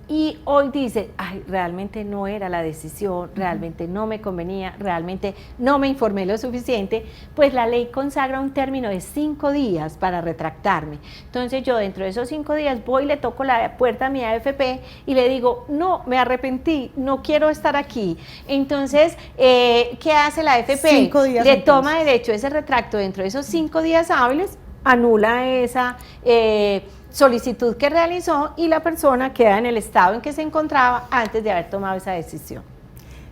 y hoy dice, ay, realmente no era la decisión, realmente no me convenía, realmente no me informé lo suficiente, pues la ley consagra un término de 5 días para retractarme. Entonces yo dentro de esos 5 días voy y le toco la puerta a mi AFP y le digo, no, me arrepentí, no quiero estar aquí. Entonces, ¿qué hace la AFP? 5 días. Le toma derecho ese retracto dentro de esos 5 días hábiles, anula esa solicitud que realizó y la persona queda en el estado en que se encontraba antes de haber tomado esa decisión.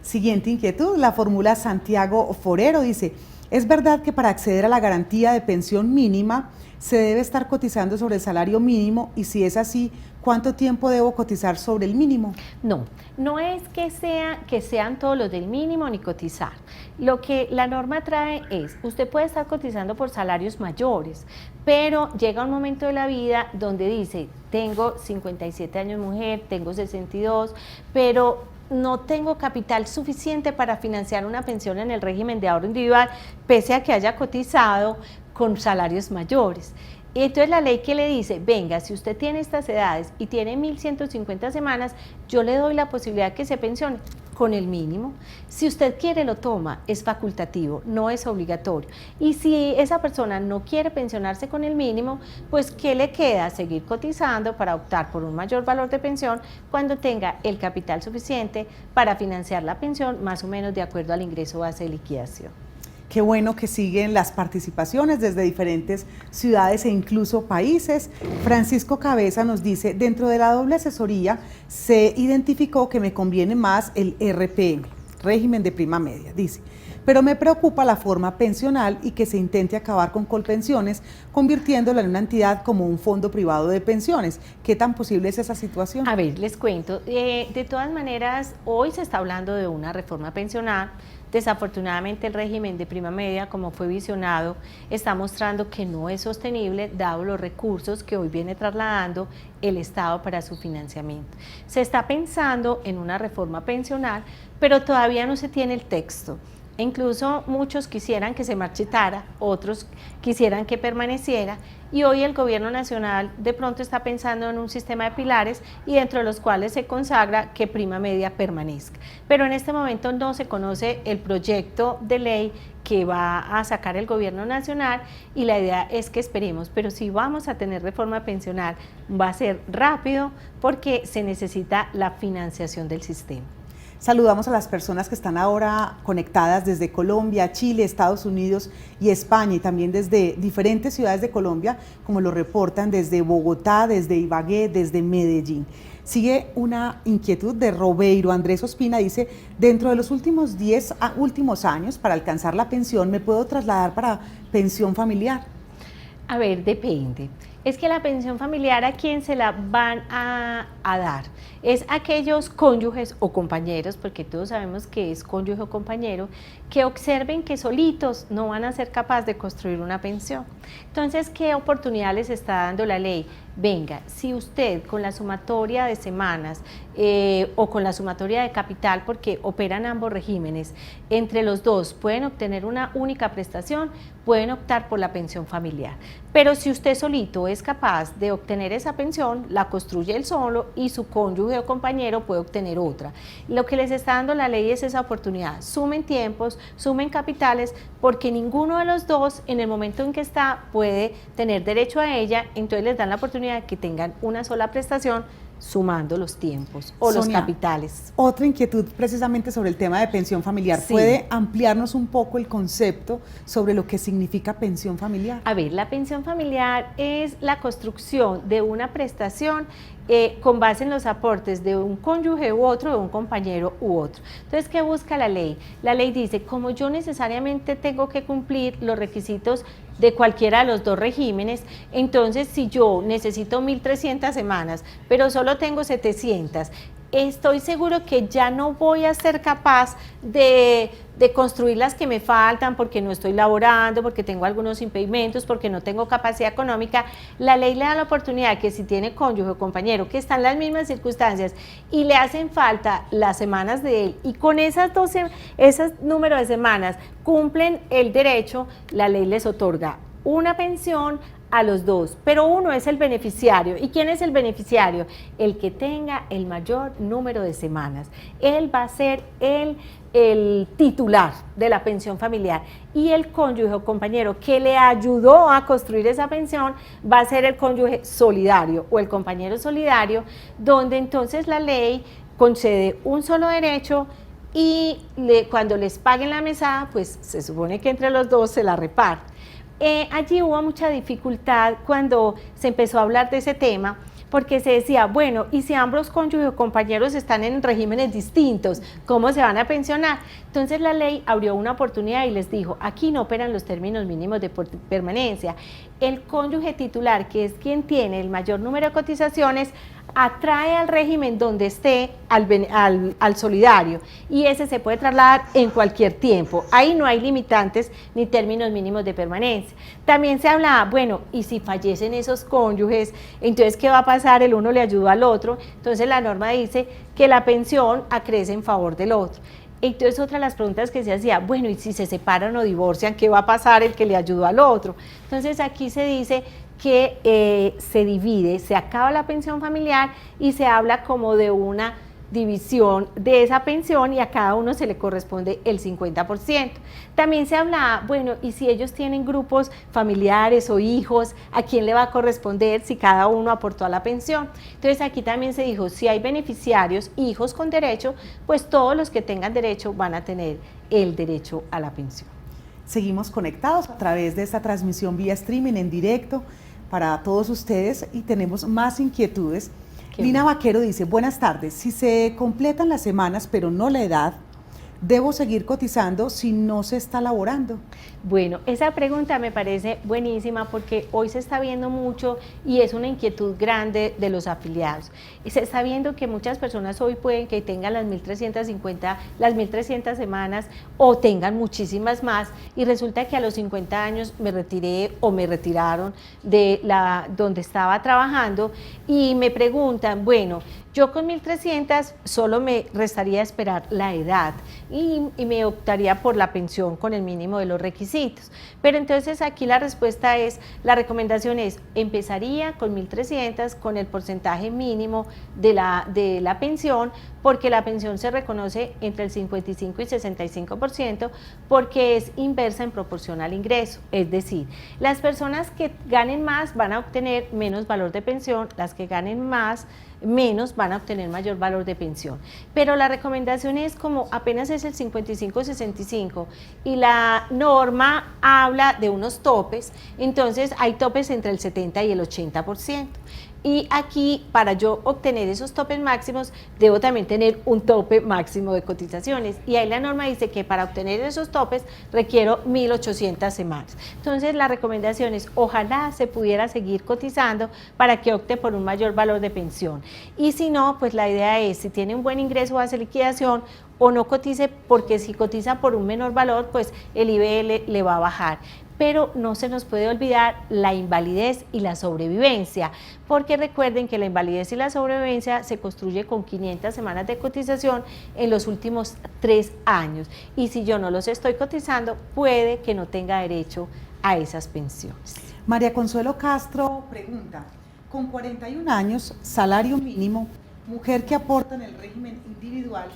Siguiente inquietud, la fórmula Santiago Forero dice, ¿es verdad que para acceder a la garantía de pensión mínima se debe estar cotizando sobre el salario mínimo? Y si es así, ¿cuánto tiempo debo cotizar sobre el mínimo? No, no es que sean todos los del mínimo ni cotizar. Lo que la norma trae es, usted puede estar cotizando por salarios mayores, pero llega un momento de la vida donde dice, tengo 57 años mujer, tengo 62, pero no tengo capital suficiente para financiar una pensión en el régimen de ahorro individual, pese a que haya cotizado con salarios mayores. Y entonces la ley que le dice, venga, si usted tiene estas edades y tiene 1.150 semanas, yo le doy la posibilidad que se pensione con el mínimo. Si usted quiere lo toma, es facultativo, no es obligatorio. Y si esa persona no quiere pensionarse con el mínimo, pues ¿qué le queda? Seguir cotizando para optar por un mayor valor de pensión cuando tenga el capital suficiente para financiar la pensión más o menos de acuerdo al ingreso base de liquidación. Qué bueno que siguen las participaciones desde diferentes ciudades e incluso países. Francisco Cabeza nos dice, dentro de la doble asesoría se identificó que me conviene más el RPM, régimen de prima media, dice, pero me preocupa la forma pensional y que se intente acabar con Colpensiones, convirtiéndola en una entidad como un fondo privado de pensiones. ¿Qué tan posible es esa situación? A ver, les cuento, de todas maneras, hoy se está hablando de una reforma pensional. Desafortunadamente el régimen de prima media, como fue visionado, está mostrando que no es sostenible dado los recursos que hoy viene trasladando el Estado para su financiamiento. Se está pensando en una reforma pensional, pero todavía no se tiene el texto. Incluso muchos quisieran que se marchitara, otros quisieran que permaneciera, y hoy el gobierno nacional de pronto está pensando en un sistema de pilares y dentro de los cuales se consagra que prima media permanezca. Pero en este momento no se conoce el proyecto de ley que va a sacar el gobierno nacional y la idea es que esperemos, pero si vamos a tener reforma pensional va a ser rápido porque se necesita la financiación del sistema. Saludamos a las personas que están ahora conectadas desde Colombia, Chile, Estados Unidos y España, y también desde diferentes ciudades de Colombia, como lo reportan desde Bogotá, desde Ibagué, desde Medellín. Sigue una inquietud de Robeiro. Andrés Ospina dice, dentro de los últimos 10 años, para alcanzar la pensión, ¿me puedo trasladar para pensión familiar? A ver, depende. Es que la pensión familiar, ¿a quién se la van a dar? Es a aquellos cónyuges o compañeros, porque todos sabemos que es cónyuge o compañero, que observen que solitos no van a ser capaces de construir una pensión. Entonces, ¿qué oportunidad les está dando la ley? Venga, si usted con la sumatoria de semanas o con la sumatoria de capital, porque operan ambos regímenes, entre los dos pueden obtener una única prestación, pueden optar por la pensión familiar. Pero si usted solito es capaz de obtener esa pensión, la construye él solo y su cónyuge o compañero puede obtener otra. Lo que les está dando la ley es esa oportunidad. Sumen tiempos, sumen capitales, porque ninguno de los dos en el momento en que está puede tener derecho a ella, entonces les dan la oportunidad de que tengan una sola prestación sumando los tiempos o Sonia, los capitales. Otra inquietud precisamente sobre el tema de pensión familiar. Sí. ¿Puede ampliarnos un poco el concepto sobre lo que significa pensión familiar? A ver, la pensión familiar es la construcción de una prestación con base en los aportes de un cónyuge u otro, de un compañero u otro. Entonces, ¿qué busca la ley? La ley dice, como yo necesariamente tengo que cumplir los requisitos de cualquiera de los dos regímenes, entonces si yo necesito 1.300 semanas, pero solo tengo 700, estoy seguro que ya no voy a ser capaz de construir las que me faltan porque no estoy laborando, porque tengo algunos impedimentos, porque no tengo capacidad económica. La ley le da la oportunidad que si tiene cónyuge o compañero que están en las mismas circunstancias y le hacen falta las semanas de él y con esas 12, ese número de semanas cumplen el derecho, la ley les otorga una pensión a los dos, pero uno es el beneficiario. ¿Y quién es el beneficiario? El que tenga el mayor número de semanas. Él va a ser el titular de la pensión familiar, y el cónyuge o compañero que le ayudó a construir esa pensión va a ser el cónyuge solidario o el compañero solidario, donde entonces la ley concede un solo derecho y cuando les paguen la mesada, pues se supone que entre los dos se la reparten. Allí hubo mucha dificultad cuando se empezó a hablar de ese tema, porque se decía, bueno, y si ambos cónyuges o compañeros están en regímenes distintos, ¿cómo se van a pensionar? Entonces la ley abrió una oportunidad y les dijo, aquí no operan los términos mínimos de permanencia. El cónyuge titular, que es quien tiene el mayor número de cotizaciones, atrae al régimen donde esté al solidario, y ese se puede trasladar en cualquier tiempo. Ahí no hay limitantes ni términos mínimos de permanencia. También se hablaba, bueno, y si fallecen esos cónyuges, entonces ¿qué va a pasar? El uno le ayudó al otro, entonces la norma dice que la pensión acrece en favor del otro. Entonces otra de las preguntas que se hacía, bueno, y si se separan o divorcian, ¿qué va a pasar el que le ayudó al otro? Entonces aquí se dice que se divide, se acaba la pensión familiar y se habla como de una división de esa pensión, y a cada uno se le corresponde el 50%. También se habla, bueno, y si ellos tienen grupos familiares o hijos, ¿a quién le va a corresponder si cada uno aportó a la pensión? Entonces aquí también se dijo, si hay beneficiarios, hijos con derecho, pues todos los que tengan derecho van a tener el derecho a la pensión. Seguimos conectados a través de esta transmisión vía streaming en directo para todos ustedes y tenemos más inquietudes. Lina Vaquero dice, buenas tardes, si se completan las semanas pero no la edad, ¿debo seguir cotizando si no se está laborando? Bueno, esa pregunta me parece buenísima porque hoy se está viendo mucho y es una inquietud grande de los afiliados. Y se está viendo que muchas personas hoy pueden que tengan las 1.350, las 1.300 semanas o tengan muchísimas más, y resulta que a los 50 años me retiré o me retiraron de donde estaba trabajando y me preguntan, bueno, yo con 1.300 solo me restaría esperar la edad y me optaría por la pensión con el mínimo de los requisitos. Pero entonces aquí la respuesta es, la recomendación es, empezaría con 1.300 con el porcentaje mínimo de la pensión, porque la pensión se reconoce entre el 55 y 65% porque es inversa en proporción al ingreso. Es decir, las personas que ganen más van a obtener menos valor de pensión, las que ganen menos van a obtener mayor valor de pensión. Pero la recomendación es, como apenas es el 55-65 y la norma habla de unos topes, entonces hay topes entre el 70 y el 80%. Y aquí, para yo obtener esos topes máximos, debo también tener un tope máximo de cotizaciones. Y ahí la norma dice que para obtener esos topes requiero 1.800 semanas. Entonces, la recomendación es, ojalá se pudiera seguir cotizando para que opte por un mayor valor de pensión. Y si no, pues la idea es, si tiene un buen ingreso, hace liquidación, o no cotice, porque si cotiza por un menor valor, pues el IBL le va a bajar. Pero no se nos puede olvidar la invalidez y la sobrevivencia, porque recuerden que la invalidez y la sobrevivencia se construye con 500 semanas de cotización en los últimos 3 años, y si yo no los estoy cotizando, puede que no tenga derecho a esas pensiones. María Consuelo Castro pregunta, con 41 años, salario mínimo, mujer que aporta en el régimen individual,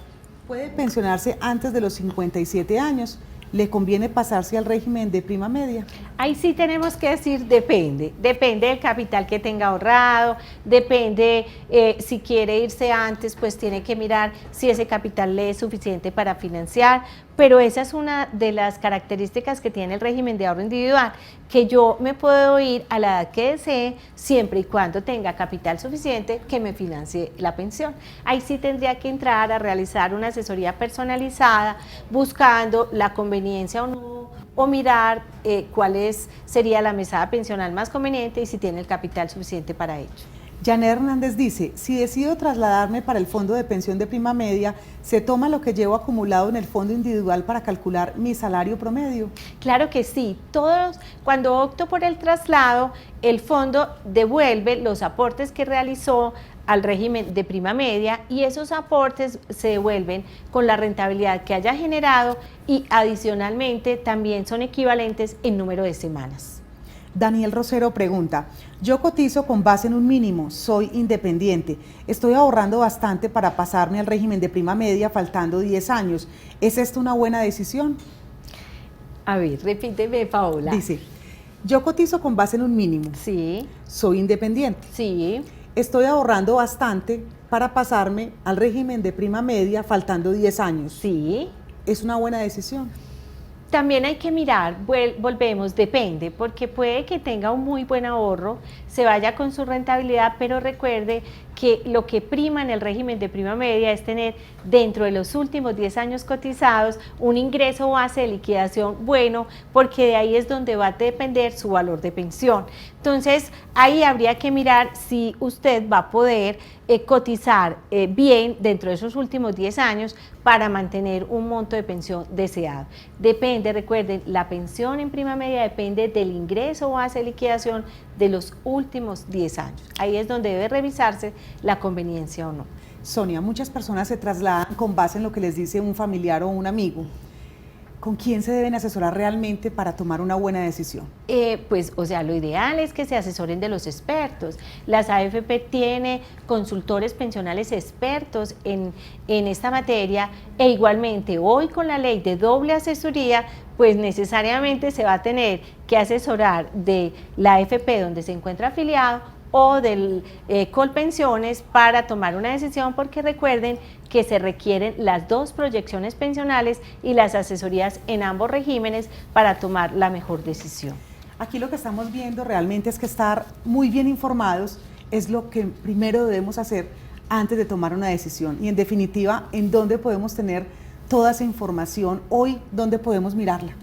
¿puede pensionarse antes de los 57 años? ¿Le conviene pasarse al régimen de prima media? Ahí sí tenemos que decir depende del capital que tenga ahorrado, depende si quiere irse antes, pues tiene que mirar si ese capital le es suficiente para financiar, pero esa es una de las características que tiene el régimen de ahorro individual, que yo me puedo ir a la edad que desee siempre y cuando tenga capital suficiente que me financie la pensión. Ahí sí tendría que entrar a realizar una asesoría personalizada buscando la conveniencia o no, o mirar cuál sería la mesada pensional más conveniente y si tiene el capital suficiente para ello. Janet Hernández dice, si decido trasladarme para el fondo de pensión de prima media, ¿se toma lo que llevo acumulado en el fondo individual para calcular mi salario promedio? Claro que sí, cuando opto por el traslado, el fondo devuelve los aportes que realizó al régimen de prima media, y esos aportes se devuelven con la rentabilidad que haya generado, y adicionalmente también son equivalentes en número de semanas. Daniel Rosero pregunta, yo cotizo con base en un mínimo, soy independiente, estoy ahorrando bastante para pasarme al régimen de prima media faltando 10 años. ¿Es esto una buena decisión? A ver, repíteme, Paola. Dice, yo cotizo con base en un mínimo, Sí, soy independiente, sí. estoy ahorrando bastante para pasarme al régimen de prima media faltando 10 años. Sí. ¿Es una buena decisión? También hay que mirar, volvemos, depende, porque puede que tenga un muy buen ahorro, se vaya con su rentabilidad, pero recuerde que lo que prima en el régimen de prima media es tener dentro de los últimos 10 años cotizados un ingreso base de liquidación bueno, porque de ahí es donde va a depender su valor de pensión. Entonces, ahí habría que mirar si usted va a poder cotizar bien dentro de esos últimos 10 años para mantener un monto de pensión deseado. Depende, recuerden, la pensión en prima media depende del ingreso base de liquidación de los últimos 10 años. Ahí es donde debe revisarse la conveniencia o no. Sonia, muchas personas se trasladan con base en lo que les dice un familiar o un amigo. ¿Con quién se deben asesorar realmente para tomar una buena decisión? Pues, o sea, lo ideal es que se asesoren de los expertos. Las AFP tiene consultores pensionales expertos en esta materia e igualmente hoy con la ley de doble asesoría, pues necesariamente se va a tener que asesorar de la AFP donde se encuentra afiliado o del Colpensiones para tomar una decisión, porque recuerden que se requieren las dos proyecciones pensionales y las asesorías en ambos regímenes para tomar la mejor decisión. Aquí lo que estamos viendo realmente es que estar muy bien informados es lo que primero debemos hacer antes de tomar una decisión. Y en definitiva, ¿en dónde podemos tener toda esa información hoy? ¿Dónde podemos mirarla?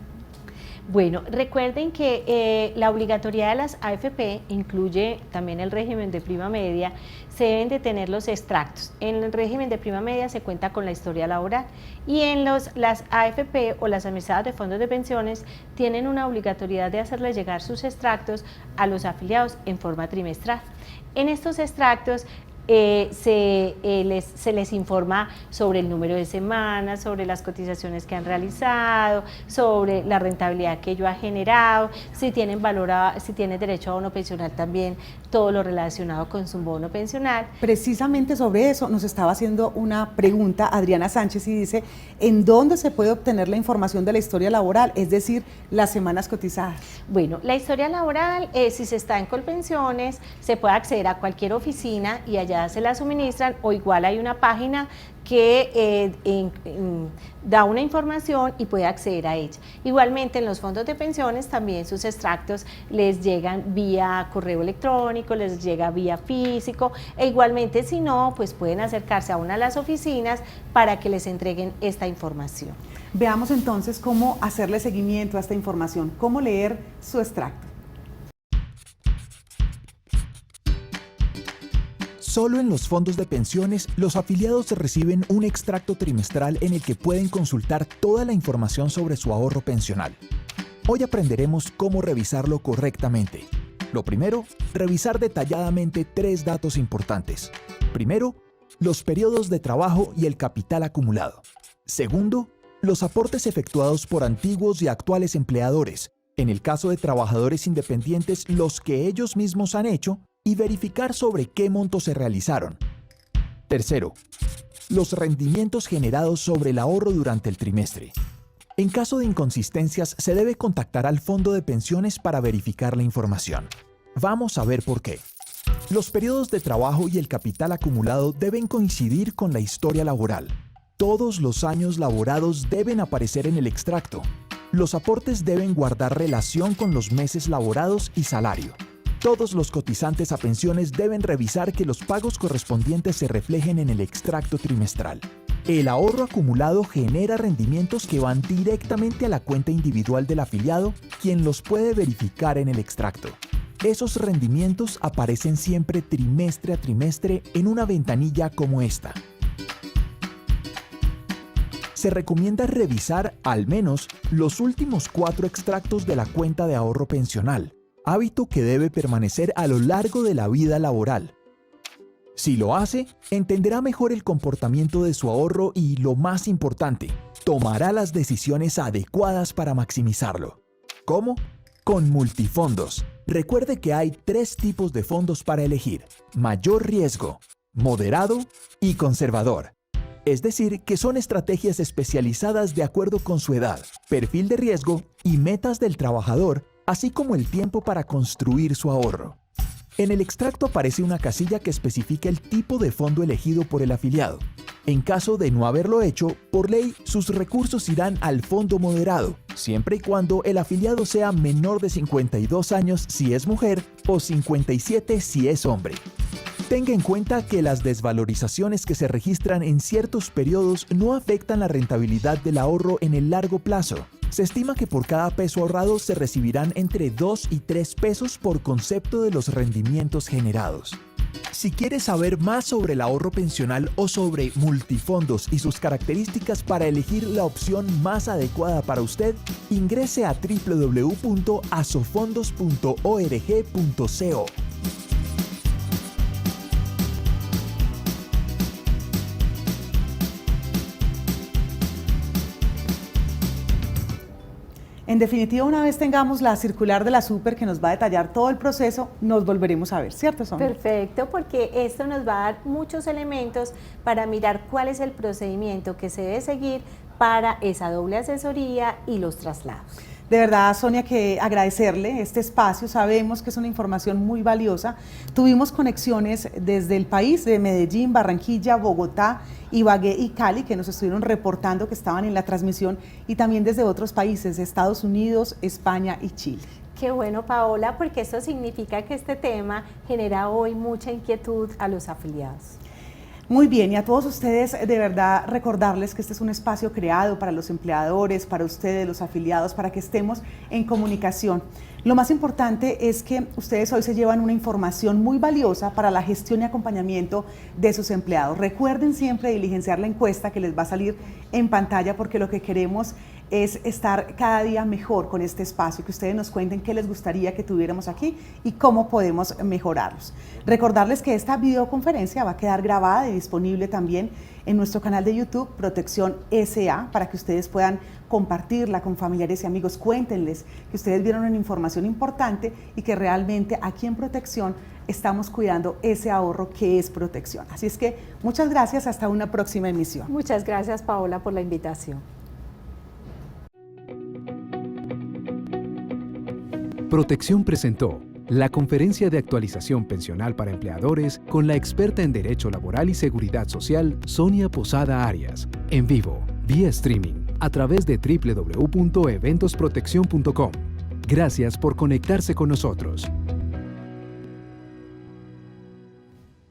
Bueno, recuerden que la obligatoriedad de las AFP incluye también el régimen de prima media, se deben de tener los extractos. En el régimen de prima media se cuenta con la historia laboral y en las AFP o las administradoras de fondos de pensiones tienen una obligatoriedad de hacerle llegar sus extractos a los afiliados en forma trimestral. En estos extractos se les informa sobre el número de semanas, sobre las cotizaciones que han realizado, sobre la rentabilidad que ello ha generado, si tienen si tienen derecho a bono pensional también, todo lo relacionado con su bono pensional. Precisamente sobre eso nos estaba haciendo una pregunta Adriana Sánchez y dice, ¿en dónde se puede obtener la información de la historia laboral, es decir, las semanas cotizadas? Bueno, la historia laboral, si se está en Colpensiones, se puede acceder a cualquier oficina y allá se la suministran, o igual hay una página que da una información y puede acceder a ella. Igualmente en los fondos de pensiones también sus extractos les llegan vía correo electrónico, les llega vía físico, e igualmente si no, pues pueden acercarse a una de las oficinas para que les entreguen esta información. Veamos entonces cómo hacerle seguimiento a esta información, cómo leer su extracto. Solo en los fondos de pensiones, los afiliados reciben un extracto trimestral en el que pueden consultar toda la información sobre su ahorro pensional. Hoy aprenderemos cómo revisarlo correctamente. Lo primero, revisar detalladamente 3 datos importantes. Primero, los periodos de trabajo y el capital acumulado. Segundo, los aportes efectuados por antiguos y actuales empleadores, en el caso de trabajadores independientes, los que ellos mismos han hecho, y verificar sobre qué montos se realizaron. Tercero, los rendimientos generados sobre el ahorro durante el trimestre. En caso de inconsistencias, se debe contactar al fondo de pensiones para verificar la información. Vamos a ver por qué. Los periodos de trabajo y el capital acumulado deben coincidir con la historia laboral. Todos los años laborados deben aparecer en el extracto. Los aportes deben guardar relación con los meses laborados y salario. Todos los cotizantes a pensiones deben revisar que los pagos correspondientes se reflejen en el extracto trimestral. El ahorro acumulado genera rendimientos que van directamente a la cuenta individual del afiliado, quien los puede verificar en el extracto. Esos rendimientos aparecen siempre trimestre a trimestre en una ventanilla como esta. Se recomienda revisar al menos los últimos 4 extractos de la cuenta de ahorro pensional, hábito que debe permanecer a lo largo de la vida laboral. Si lo hace, entenderá mejor el comportamiento de su ahorro y, lo más importante, tomará las decisiones adecuadas para maximizarlo. ¿Cómo? con Multifondos. Recuerde que hay 3 tipos de fondos para elegir: mayor riesgo, moderado y conservador. Es decir, que son estrategias especializadas de acuerdo con su edad, perfil de riesgo y metas del trabajador, así como el tiempo para construir su ahorro. En el extracto aparece una casilla que especifica el tipo de fondo elegido por el afiliado. En caso de no haberlo hecho, por ley, sus recursos irán al fondo moderado, siempre y cuando el afiliado sea menor de 52 años si es mujer o 57 si es hombre. Tenga en cuenta que las desvalorizaciones que se registran en ciertos periodos no afectan la rentabilidad del ahorro en el largo plazo. Se estima que por cada peso ahorrado se recibirán entre 2 y 3 pesos por concepto de los rendimientos generados. Si quiere saber más sobre el ahorro pensional o sobre Multifondos y sus características para elegir la opción más adecuada para usted, ingrese a www.asofondos.org.co. En definitiva, una vez tengamos la circular de la Super que nos va a detallar todo el proceso, nos volveremos a ver, ¿cierto, Sonia? Perfecto, porque esto nos va a dar muchos elementos para mirar cuál es el procedimiento que se debe seguir para esa doble asesoría y los traslados. De verdad, Sonia, que agradecerle este espacio. Sabemos que es una información muy valiosa. Tuvimos conexiones desde el país, de Medellín, Barranquilla, Bogotá, Ibagué y Cali, que nos estuvieron reportando que estaban en la transmisión, y también desde otros países, de Estados Unidos, España y Chile. Qué bueno, Paola, porque esto significa que este tema genera hoy mucha inquietud a los afiliados. Muy bien, y a todos ustedes, de verdad, recordarles que este es un espacio creado para los empleadores, para ustedes, los afiliados, para que estemos en comunicación. Lo más importante es que ustedes hoy se llevan una información muy valiosa para la gestión y acompañamiento de sus empleados. Recuerden siempre diligenciar la encuesta que les va a salir en pantalla, porque lo que queremos es estar cada día mejor con este espacio, que ustedes nos cuenten qué les gustaría que tuviéramos aquí y cómo podemos mejorarlos. Recordarles que esta videoconferencia va a quedar grabada y disponible también en nuestro canal de YouTube, Protección SA, para que ustedes puedan compartirla con familiares y amigos. Cuéntenles que ustedes vieron una información importante y que realmente aquí en Protección estamos cuidando ese ahorro que es protección. Así es que muchas gracias, hasta una próxima emisión. Muchas gracias, Paola, por la invitación. Protección presentó la conferencia de actualización pensional para empleadores con la experta en Derecho Laboral y Seguridad Social, Sonia Posada Arias, en vivo, vía streaming, a través de www.eventosproteccion.com. Gracias por conectarse con nosotros.